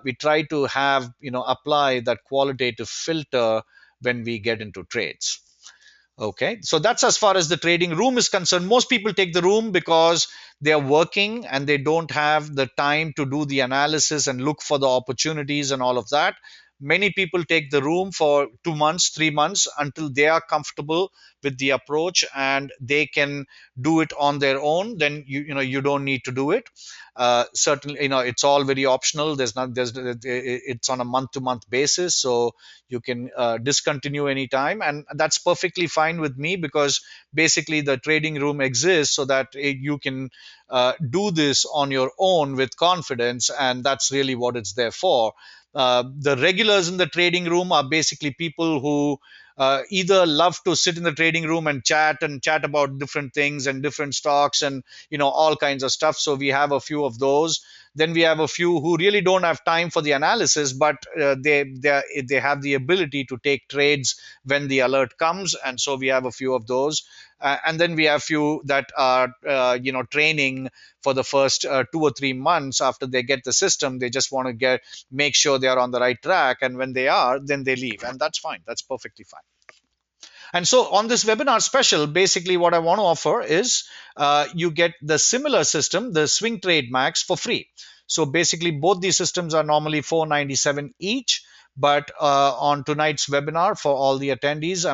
A: we try to have apply that qualitative filter when we get into trades. Okay, so that's as far as the trading room is concerned. Most people take the room because they are working and they don't have the time to do the analysis and look for the opportunities and all of that. Many people take the room for 2 months, 3 months, until they are comfortable with the approach and they can do it on their own. Then you don't need to do it. Certainly, it's all very optional. It's on a month to month basis, so you can discontinue anytime, and that's perfectly fine with me, because basically the trading room exists so that you can do this on your own with confidence, and that's really what it's there for. The regulars in the trading room are basically people who either love to sit in the trading room and chat about different things and different stocks and all kinds of stuff. So we have a few of those. Then we have a few who really don't have time for the analysis, but they have the ability to take trades when the alert comes, and so we have a few of those. And then we have few that are training for the first 2 or 3 months. After they get the system, they just want to make sure they are on the right track, and when they are, then they leave, and that's fine. That's perfectly fine. And so on this webinar special, basically what I want to offer is you get the similar system, the SwingtradeMAX, for free. So basically both these systems are normally $497 each. But on tonight's webinar, for all the attendees,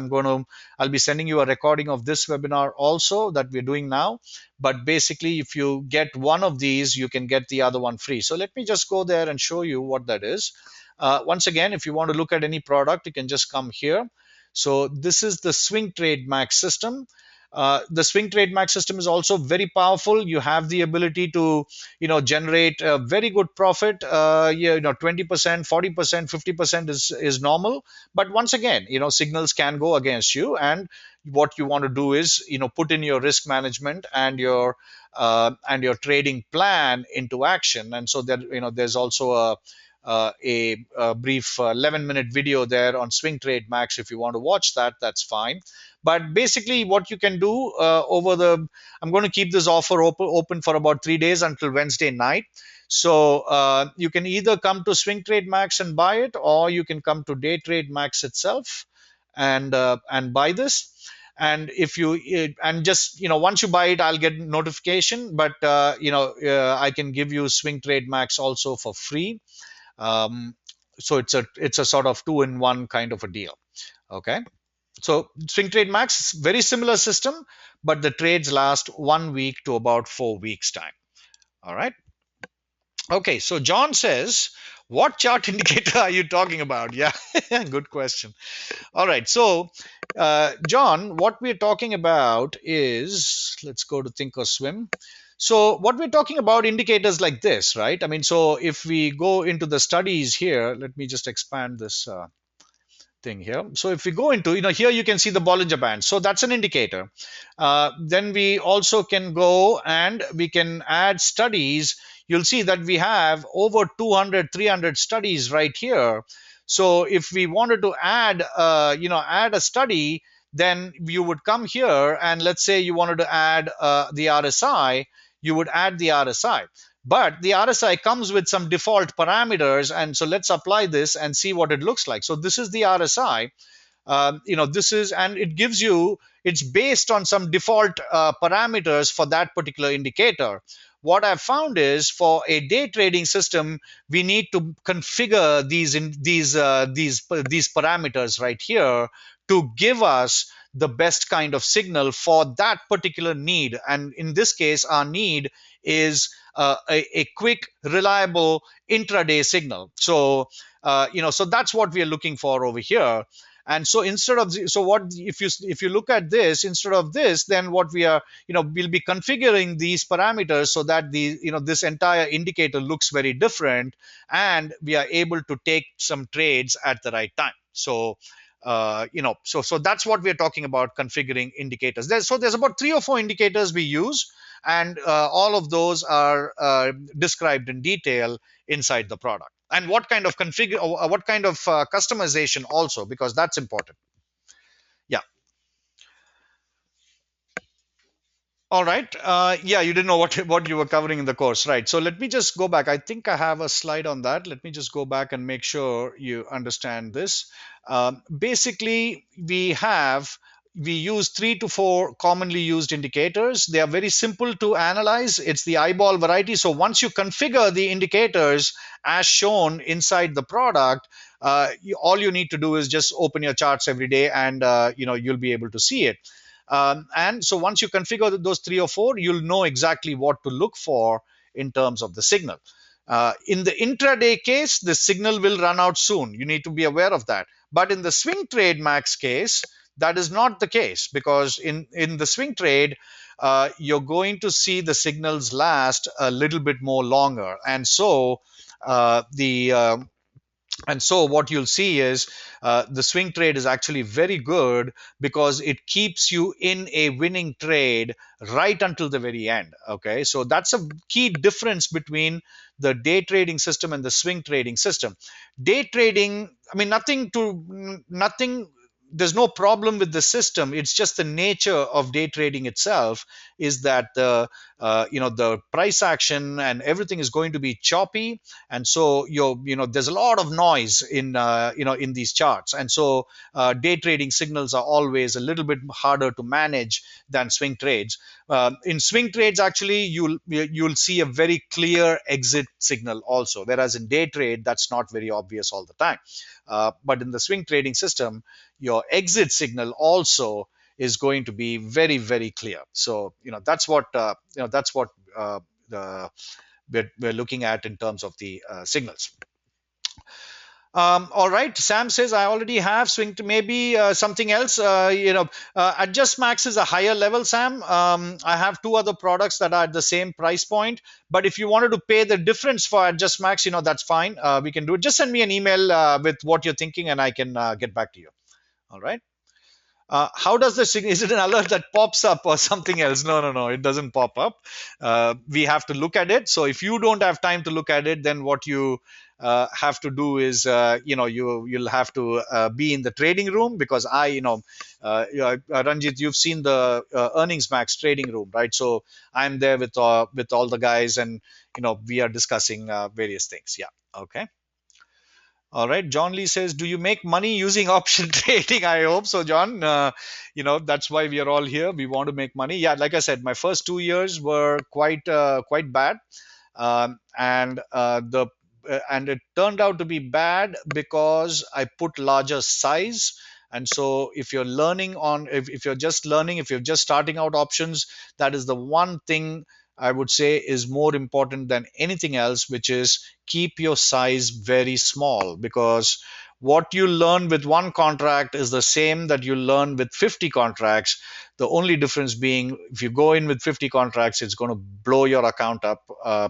A: I'll be sending you a recording of this webinar also that we're doing now. But basically, if you get one of these, you can get the other one free. So let me just go there and show you what that is. Once again, if you want to look at any product, you can just come here. So this is the SwingtradeMAX system. The SwingtradeMAX system is also very powerful. You have the ability to, generate a very good profit. 20%, 40%, 50% is normal. But once again, signals can go against you, and what you want to do is, put in your risk management and your trading plan into action. And so that there's also a brief 11-minute video there on SwingtradeMAX. If you want to watch that, that's fine. But basically, what you can do I'm going to keep this offer open for about 3 days until Wednesday night. So you can either come to SwingtradeMAX and buy it, or you can come to DayTradeMAX itself and buy this. And if you and just once you buy it, I'll get notification. But I can give you SwingtradeMAX also for free. So it's a sort of two-in-one kind of a deal. Okay. So SwingtradeMAX is very similar system, but the trades last 1 week to about 4 weeks time. All right. Okay. So John says, what chart indicator are you talking about? Yeah, good question. All right. So, John, what we're talking about is, let's go to Thinkorswim. So what we're talking about indicators like this, right? I mean, so if we go into the studies here, let me just expand this thing here. So if we go into, here you can see the Bollinger Band. So that's an indicator. Then we also can go and we can add studies. You'll see that we have over 200, 300 studies right here. So if we wanted to add a study, then you would come here, and let's say you wanted to add the RSI, you would add the RSI. But the RSI comes with some default parameters, and so let's apply this and see what it looks like. So this is the RSI. This is, and it gives you, it's based on some default parameters for that particular indicator. What I've found is, for a day trading system, we need to configure these parameters right here to give us the best kind of signal for that particular need. And in this case, our need is a quick, reliable intraday signal. So so that's what we are looking for over here. And so instead of, so what if you look at this, instead of this, then what we are, we'll be configuring these parameters so that this entire indicator looks very different, and we are able to take some trades at the right time. So So that's what we're talking about, configuring indicators. There's about 3 or 4 indicators we use, and all of those are described in detail inside the product, and what kind of configure what kind of customization also, because that's important. Yeah. All right. Yeah, you didn't know what you were covering in the course, right? So let me just go back. I think I have a slide on that. Let me just go back and make sure you understand this. Basically, we use 3 to 4 commonly used indicators. They are very simple to analyze. It's the eyeball variety. So once you configure the indicators as shown inside the product, all you need to do is just open your charts every day, and you'll be able to see it. And so once you configure those 3 or 4, you'll know exactly what to look for in terms of the signal. In the intraday case, the signal will run out soon. You need to be aware of that. But in the swing trade max case, that is not the case, because in the swing trade, you're going to see the signals last a little bit more longer. The and so what you'll see is the swing trade is actually very good, because it keeps you in a winning trade right until the very end. Okay, so that's a key difference between the day trading system and the swing trading system. Day trading, I mean, nothing, there's no problem with the system. It's just the nature of day trading itself is that the price action and everything is going to be choppy, and so there's a lot of noise in these charts, and so day trading signals are always a little bit harder to manage than swing trades. In swing trades, actually, you'll see a very clear exit signal also, whereas in day trade, that's not very obvious all the time. But in the swing trading system, your exit signal also is going to be very, very clear. So that's what the we're looking at in terms of the signals. All right. Sam says, I already have swing to maybe something else. AdjustMAX is a higher level, Sam. I have 2 other products that are at the same price point. But if you wanted to pay the difference for AdjustMAX, that's fine. We can do it. Just send me an email with what you're thinking, and I can get back to you. All right. How does the signal? Is it an alert that pops up or something else? No, no, no. It doesn't pop up. We have to look at it. So if you don't have time to look at it, then what you have to do is, you'll have to be in the trading room, because Ranjit, you've seen the EarningsMAX trading room, right? So I'm there with all the guys, and we are discussing various things. Yeah. Okay. All right. John Lee says, "Do you make money using option trading?" I hope so, John. That's why we are all here. We want to make money. Yeah, like I said, my first 2 years were quite bad, and it turned out to be bad because I put larger size. And so, if you're learning if you're just learning, if you're just starting out options, that is the one thing I would say is more important than anything else, which is keep your size very small, because what you learn with one contract is the same that you learn with 50 contracts. The only difference being, if you go in with 50 contracts, it's going to blow your account up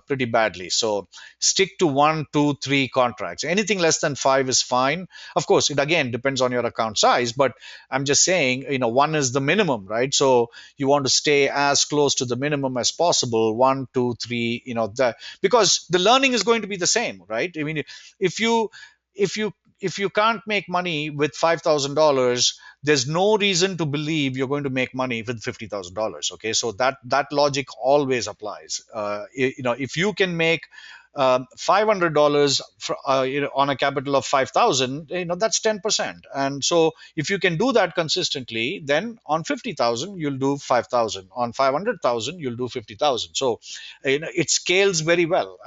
A: pretty badly. So stick to 1, 2, 3 contracts. Anything less than 5 is fine. Of course, it again depends on your account size, but I'm just saying, 1 is the minimum, right? So you want to stay as close to the minimum as possible, 1, 2, 3, because the learning is going to be the same, right? I mean, if you if you if you can't make money with $5,000, there's no reason to believe you're going to make money with $50,000. Okay, so that logic always applies. If you can make $500 on a capital of 5,000, that's 10%. And so if you can do that consistently, then on 50,000 you'll do 5,000. On 500,000 you'll do 50,000. So it scales very well.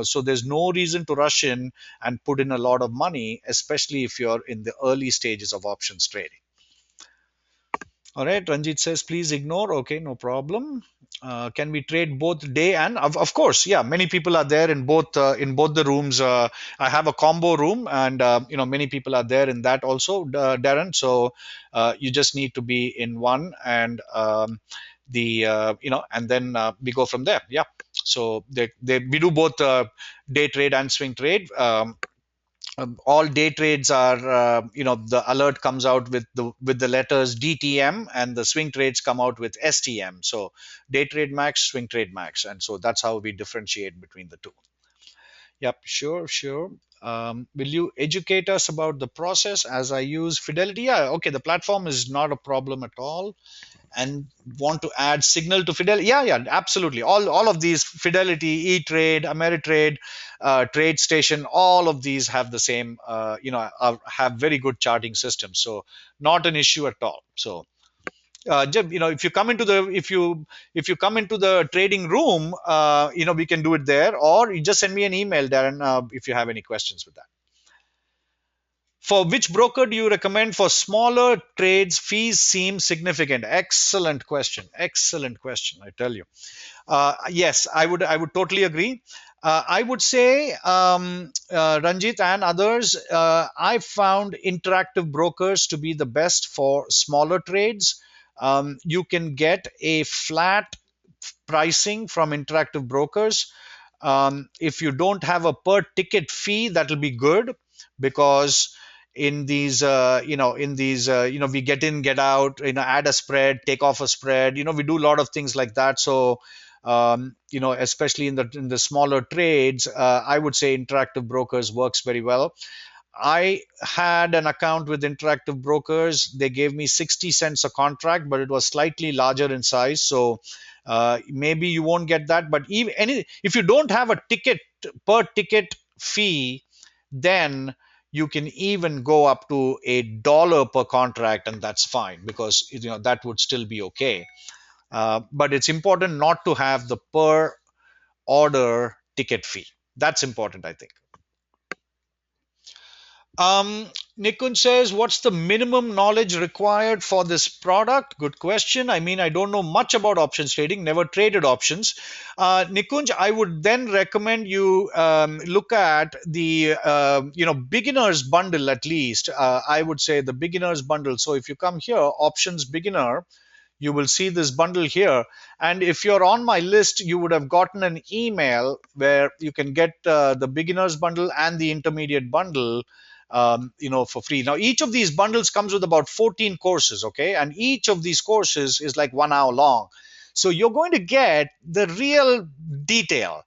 A: So there's no reason to rush in and put in a lot of money, especially if you're in the early stages of options trading. All right, Ranjit says, please ignore. Okay, no problem. Can we trade both day and of course, yeah. Many people are there in both the rooms. I have a combo room, and many people are there in that also, Darren. So you just need to be in one, and and then we go from there. Yeah. So we do both day trade and swing trade. All day trades are, the alert comes out with the letters DTM, and the swing trades come out with STM. So DayTradeMAX, SwingtradeMAX, and so that's how we differentiate between the two. Yep, sure, sure. Will you educate us about the process as I use Fidelity? Yeah, okay. The platform is not a problem at all. And want to add signal to Fidelity? Yeah, yeah, absolutely. All of these, Fidelity, E-Trade, Ameritrade, TradeStation, all of these have the same, have very good charting systems. So not an issue at all. So if you come into the if you come into the trading room, we can do it there, or you just send me an email, Darren, if you have any questions with that. For which broker do you recommend for smaller trades? Fees seem significant. Excellent question. Excellent question. I tell you. Yes, I would totally agree. I would say, Ranjit and others, I found interactive brokers to be the best for smaller trades. You can get a flat pricing from interactive brokers. If you don't have a per ticket fee, that will be good, because we get in, get out, add a spread, take off a spread. We do a lot of things like that. So, especially in the smaller trades, I would say interactive brokers works very well. I had an account with interactive brokers. They gave me 60 cents a contract, but it was slightly larger in size. So maybe you won't get that. But if you don't have a ticket per ticket fee, then you can even go up to $1 per contract, and that's fine, because that would still be okay. But it's important not to have the per order ticket fee. That's important, I think. Nikun says, what's the minimum knowledge required for this product? Good question. I mean, I don't know much about options trading, never traded options. Nikunj, I would then recommend you look at the beginners bundle, at least. I would say the beginners bundle. So if you come here, options beginner, you will see this bundle here. And if you're on my list, you would have gotten an email where you can get the beginners bundle and the intermediate bundle, for free. Now, each of these bundles comes with about 14 courses, okay? And each of these courses is like 1 hour long. So you're going to get the real detail.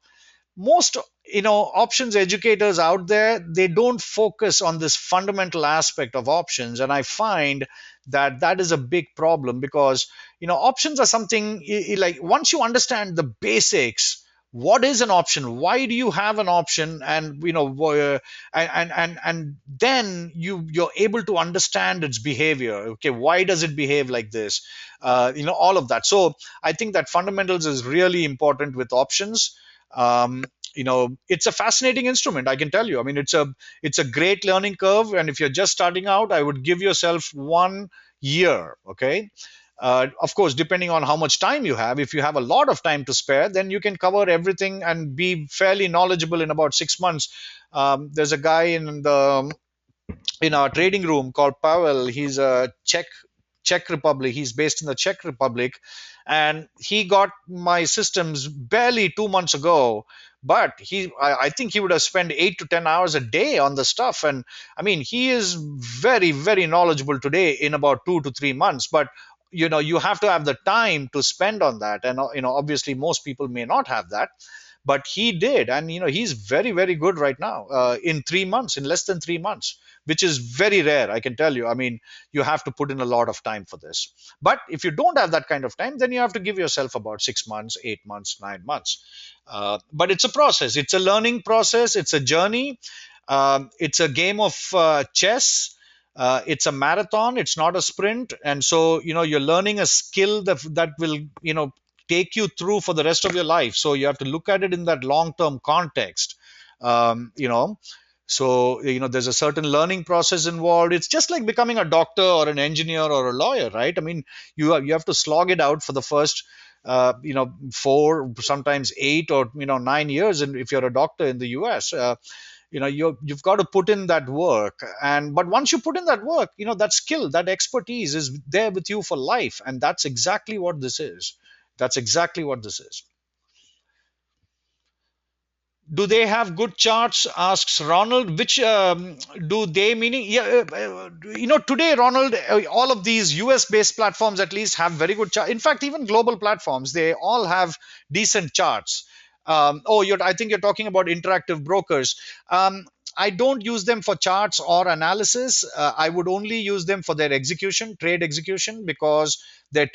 A: Most options educators out there, they don't focus on this fundamental aspect of options, and I find that that is a big problem, because options are something, like, once you understand the basics, what is an option, why do you have an option, and and then you're able to understand its behavior. Okay, why does it behave like this? All of that. So I think that fundamentals is really important with options. um, it's a fascinating instrument, I can tell you. I mean, it's a great learning curve, and if you're just starting out, I would give yourself 1 year. Okay. Of course, depending on how much time you have, if you have a lot of time to spare, then you can cover everything and be fairly knowledgeable in about 6 months. There's a guy in our trading room called Pavel. He's a Czech Republic. He's based in the Czech Republic, and he got my systems barely 2 months ago. But I think he would have spent 8 to 10 hours a day on the stuff, and I mean, he is very, very knowledgeable today in about 2 to 3 months. But you have to have the time to spend on that, and obviously most people may not have that, but he did, and he's very, very good right now, in 3 months, in less than 3 months, which is very rare, I can tell you. I mean, you have to put in a lot of time for this. But if you don't have that kind of time, then you have to give yourself about 6 months, 8 months, 9 months. But it's a process, it's a learning process, it's a journey. It's a game of chess. It's a marathon, it's not a sprint. And so you're learning a skill that will take you through for the rest of your life. So you have to look at it in that long term context. um, you know so there's a certain learning process involved. It's just like becoming a doctor or an engineer or a lawyer, right? I mean, you have to slog it out for the first 4, sometimes 8 or 9 years, and if you're a doctor in the US, you've got to put in that work. And but once you put in that work, that skill, that expertise is there with you for life, and that's exactly what this is. That's exactly what this is. Do they have good charts? Asks Ronald. Which do they meaning? Yeah, today, Ronald, all of these US based platforms at least have very good charts. In fact, even global platforms, they all have decent charts. I think you're talking about interactive brokers. I don't use them for charts or analysis. I would only use them for their execution, trade execution, because their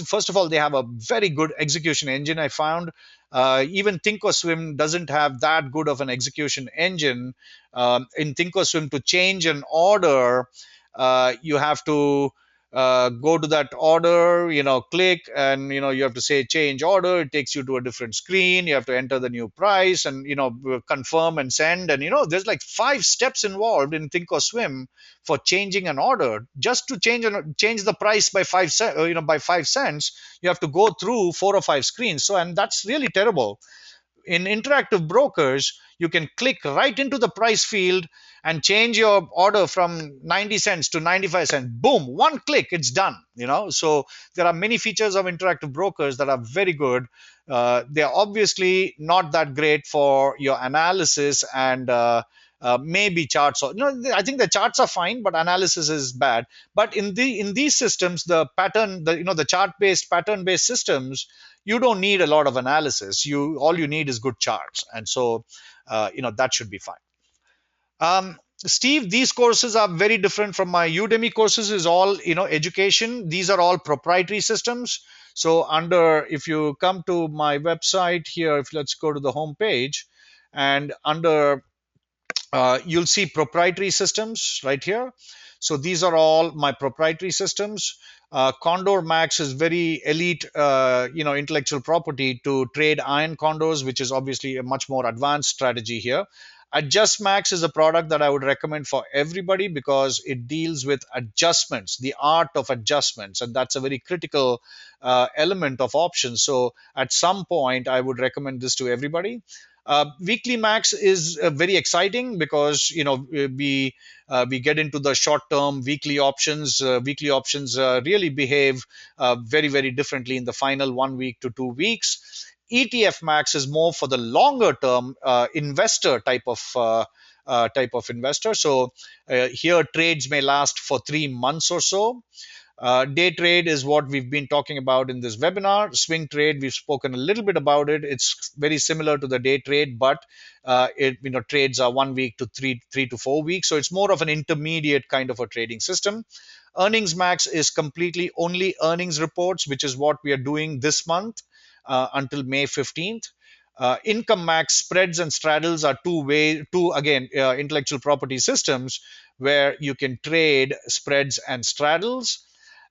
A: first of all, they have a very good execution engine. I found even thinkorswim doesn't have that good of an execution engine. In thinkorswim, to change an order, you have to go to that order, click, and you have to say change order. It takes you to a different screen. You have to enter the new price, and confirm and send, and there's like 5 steps involved in thinkorswim for changing an order. Just to change the price by 5 cents, by 5 cents, you have to go through 4 or 5 screens. So, and that's really terrible. In interactive brokers, you can click right into the price field and change your order from 90 cents to 95 cents. Boom, one click, it's done. So there are many features of interactive brokers that are very good. They're obviously not that great for your analysis and maybe charts. I think the charts are fine, but analysis is bad. But in these systems, the pattern, the chart based, pattern based systems, you don't need a lot of analysis. All you need is good charts, and so that should be fine. Steve, these courses are very different from my Udemy courses. Is all education. These are all proprietary systems. So if you come to my website here, if let's go to the home page, and under you'll see proprietary systems right here. So these are all my proprietary systems. CondorMAX is very elite, intellectual property to trade iron condors, which is obviously a much more advanced strategy here. AdjustMAX is a product that I would recommend for everybody because it deals with adjustments, the art of adjustments, and that's a very critical element of options. So at some point, I would recommend this to everybody. WeeklyMax is very exciting because we get into the short term weekly options. Weekly options really behave very very differently in the final 1 week to 2 weeks. ETFMax is more for the longer term investor type of investor. So here trades may last for 3 months or so. Day trade is what we've been talking about in this webinar. Swing trade, we've spoken a little bit about it. It's very similar to the day trade, but trades are 1 week to three to 4 weeks. So it's more of an intermediate kind of a trading system. EarningsMAX is completely only earnings reports, which is what we are doing this month until May 15th. IncomeMAX spreads and straddles are two again intellectual property systems where you can trade spreads and straddles.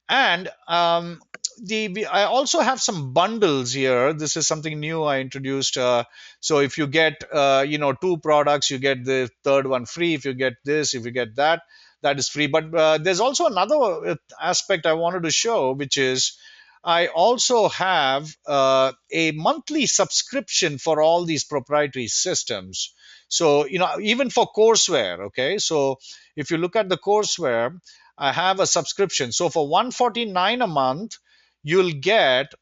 A: And I also have some bundles here. This is something new I introduced. So if you get 2 products, you get the third one free. If you get this, if you get that, that is free. But there's also another aspect I wanted to show, which is I also have a monthly subscription for all these proprietary systems. So even for courseware. Okay, so if you look at the courseware, I have a subscription. So for 149 a month, you'll get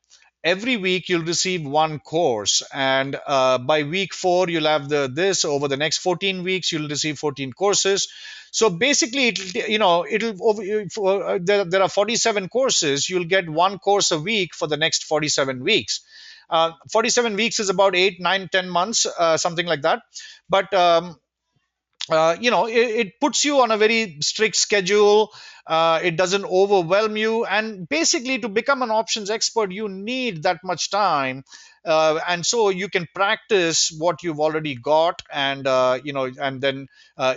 A: every week you'll receive one course, and by week 4 you'll have this. Over the next 14 weeks you'll receive 14 courses. So basically there are 47 courses. You'll get one course a week for the next 47 weeks. 47 weeks is about 8 9 10 months, something like that. But it puts you on a very strict schedule. It doesn't overwhelm you, and basically to become an options expert you need that much time, and so you can practice what you've already got, and and then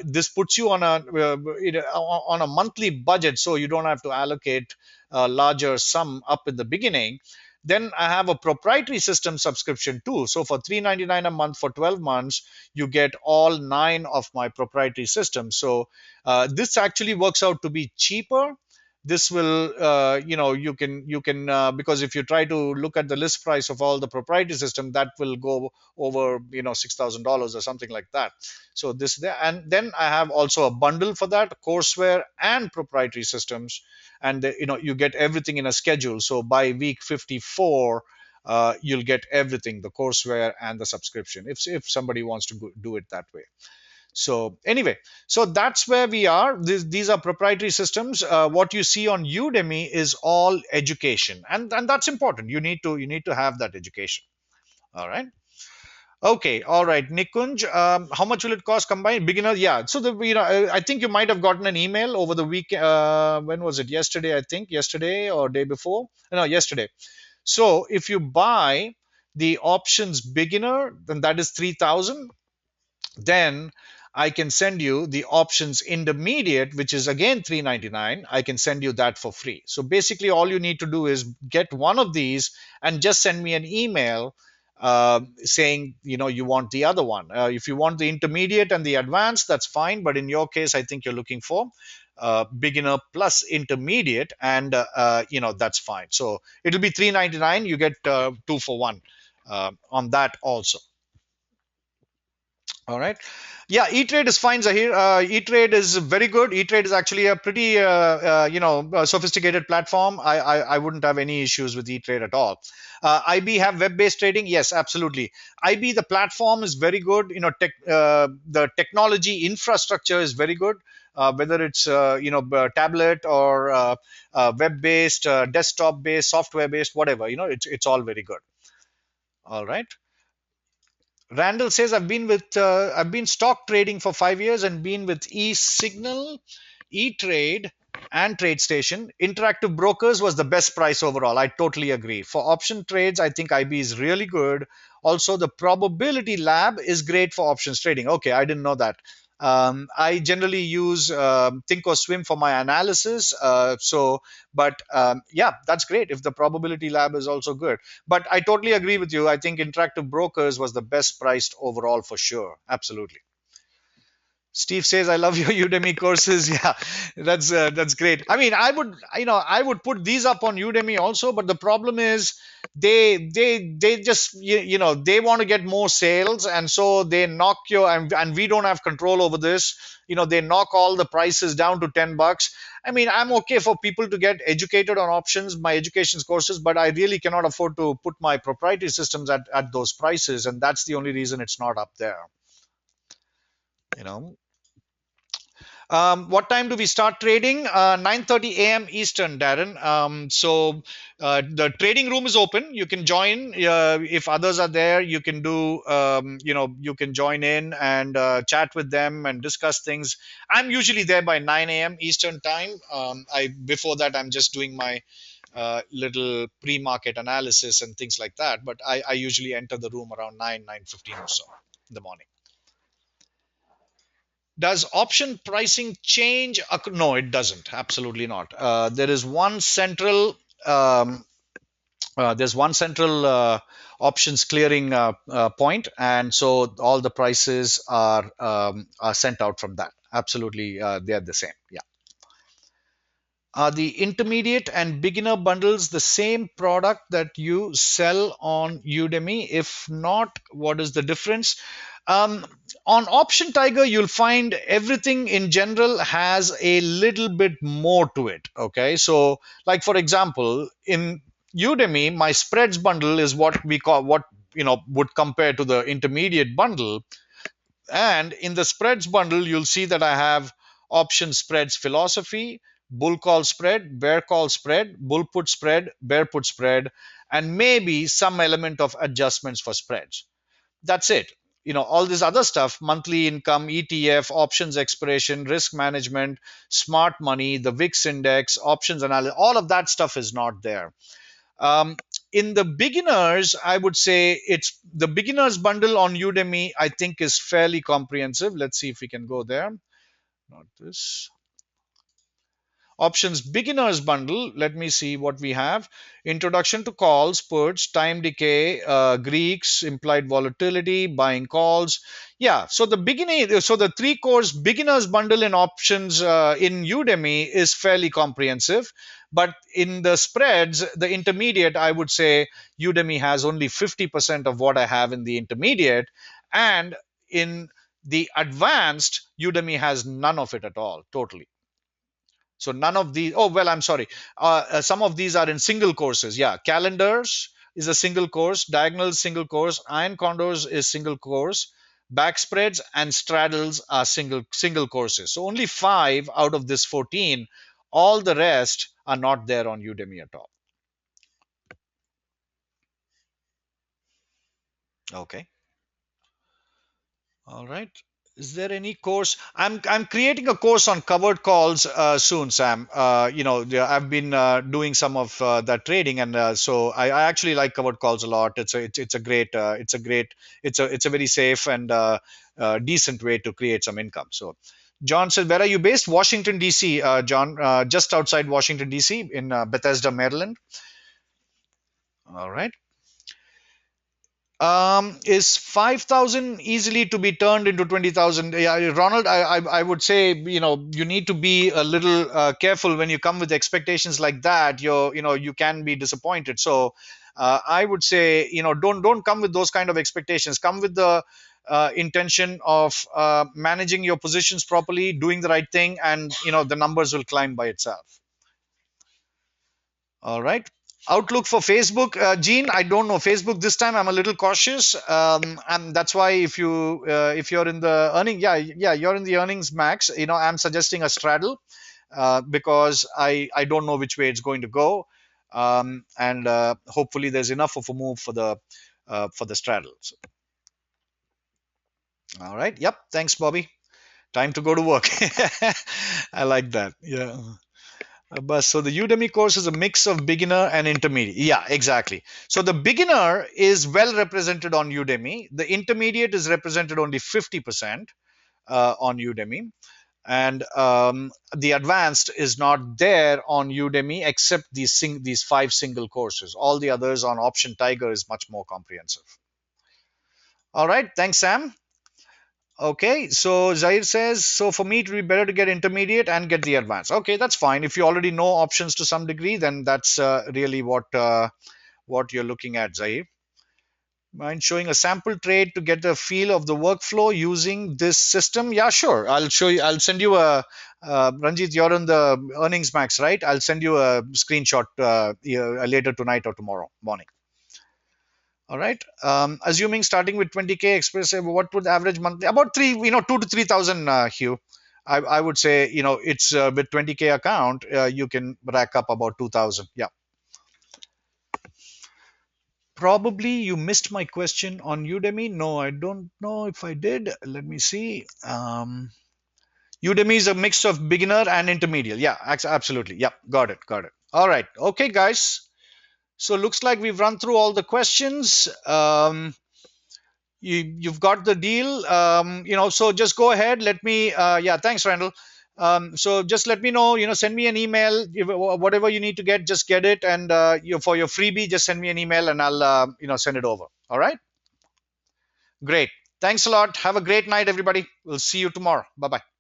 A: this puts you on a monthly budget, so you don't have to allocate a larger sum up in the beginning. Then I have a proprietary system subscription too. So for $3.99 a month for 12 months, you get all 9 of my proprietary systems. So this actually works out to be cheaper. This will, you can because if you try to look at the list price of all the proprietary system, that will go over $6,000 or something like that. So this there, and then I have also a bundle for that, courseware and proprietary systems, and you get everything in a schedule. So by week 54, you'll get everything, the courseware and the subscription, if somebody wants to do it that way. So anyway, so that's where we are. These are proprietary systems. What you see on Udemy is all education, and that's important. You need to have that education. All right. Okay, all right, Nikunj. How much will it cost combined? Beginner, yeah. So I think you might have gotten an email over the week. When was it? Yesterday, I think. Yesterday or day before? No, yesterday. So if you buy the options beginner, then that is 3,000. Then I can send you the options intermediate, which is again 399. I can send you that for free. So basically, all you need to do is get one of these and just send me an email saying you want the other one. If you want the intermediate and the advanced, that's fine. But in your case, I think you're looking for beginner plus intermediate, and that's fine. So it'll be 399. You get two for one on that also. All right. Yeah, E-Trade is fine, Zahir. E-Trade is very good. E-Trade is actually a pretty, sophisticated platform. I wouldn't have any issues with E-Trade at all. IB have web-based trading? Yes, absolutely. IB, the platform is very good. The technology infrastructure is very good. Whether it's tablet or web-based, desktop-based, software-based, whatever, it's all very good. All right. Randall says, I've been stock trading for 5 years and been with eSignal, E-Trade, and TradeStation. Interactive Brokers was the best price overall. I totally agree. For option trades, I think IB is really good. Also, the probability lab is great for options trading. Okay, I didn't know that. I generally use Thinkorswim for my analysis. But yeah, that's great if the probability lab is also good. But I totally agree with you. I think Interactive Brokers was the best priced overall for sure. Absolutely. Steve says, "I love your Udemy courses." Yeah, that's great. I mean, I would put these up on Udemy also, but the problem is they just they want to get more sales, and so they knock and we don't have control over this. They knock all the prices down to $10. I mean, I'm okay for people to get educated on options, my education courses, but I really cannot afford to put my proprietary systems at those prices, and that's the only reason it's not up there. You know. What time do we start trading? 9:30 a.m. Eastern, Darren. The trading room is open. You can join. If others are there, you can you can join in and chat with them and discuss things. I'm usually there by 9 a.m. Eastern time. Before that, I'm just doing my little pre-market analysis and things like that. But I usually enter the room around 9:15 or so in the morning. Does option pricing change? No, it doesn't. Absolutely not. There's one central options clearing point, and so all the prices are sent out from that. Absolutely, they are the same. Yeah. Are the intermediate and beginner bundles the same product that you sell on Udemy? If not, what is the difference? On Optiontiger, you'll find everything in general has a little bit more to it. Okay, so like for example, in Udemy, my spreads bundle is what we call what would compare to the intermediate bundle, and in the spreads bundle, you'll see that I have option spreads philosophy, bull call spread, bear call spread, bull put spread, bear put spread, and maybe some element of adjustments for spreads. That's it. All this other stuff, monthly income, ETF, options expiration, risk management, smart money, the VIX index, options analysis, all of that stuff is not there. In the beginners, I would say it's the beginners bundle on Udemy, I think is fairly comprehensive. Let's see if we can go there. Not this. Options beginners bundle. Let me see what we have. Introduction to calls, puts, time decay, Greeks, implied volatility, buying calls. Yeah. So the 3 course beginners bundle in options in Udemy is fairly comprehensive. But in the spreads, the intermediate, I would say Udemy has only 50% of what I have in the intermediate. And in the advanced, Udemy has none of it at all, totally. So none of these. Oh well, I'm sorry. Some of these are in single courses. Yeah, calendars, is a single course, diagonal single course, iron condors is single course, back spreads and straddles are single courses. So only 5 out of this 14, all the rest are not there on Udemy at all. Okay. All right. Is there any course? I'm creating a course on covered calls soon, Sam. I've been doing some of that trading, and so I actually like covered calls a lot. It's a great it's a very safe and decent way to create some income. So, John says, where are you based? Washington D.C. John, just outside Washington D.C. in Bethesda, Maryland. All right. Is 5,000 easily to be turned into 20,000? Yeah, Ronald, I would say, you need to be a little careful when you come with expectations like that. You can be disappointed. So I would say, don't come with those kind of expectations. Come with the intention of managing your positions properly, doing the right thing, and the numbers will climb by itself. All right. Outlook for Facebook, Gene. I don't know Facebook this time. I'm a little cautious, and that's why if you're in the you're in the EarningsMAX. I'm suggesting a straddle because I don't know which way it's going to go, and hopefully there's enough of a move for the straddles. All right. Yep. Thanks, Bobby. Time to go to work. I like that. Yeah. But so the Udemy course is a mix of beginner and intermediate. Yeah, exactly. So the beginner is well represented on Udemy. The intermediate is represented only 50% on Udemy. And the advanced is not there on Udemy except these 5 single courses. All the others on Optiontiger is much more comprehensive. All right. Thanks, Sam. Okay, so Zair says, so for me it would be better to get intermediate and get the advanced. Okay, that's fine. If you already know options to some degree, then that's really what you're looking at, Zair. Mind showing a sample trade to get a feel of the workflow using this system? Yeah, sure. I'll show you. I'll send you a Ranjit. You're on the EarningsMAX, right? I'll send you a screenshot later tonight or tomorrow morning. All right. Assuming starting with 20K express, what would average monthly? About 2 to 3,000, Hugh. I would say, it's with 20K account, you can rack up about 2,000. Yeah. Probably you missed my question on Udemy. No, I don't know if I did. Let me see. Udemy is a mix of beginner and intermediate. Yeah, absolutely. Yeah, got it. Got it. All right. Okay, guys. So looks like we've run through all the questions. You've got the deal. So just go ahead. Let me. Yeah, thanks, Randall. So just let me know. Send me an email. Whatever you need to get, just get it. And for your freebie, just send me an email, and I'll send it over. All right. Great. Thanks a lot. Have a great night, everybody. We'll see you tomorrow. Bye bye.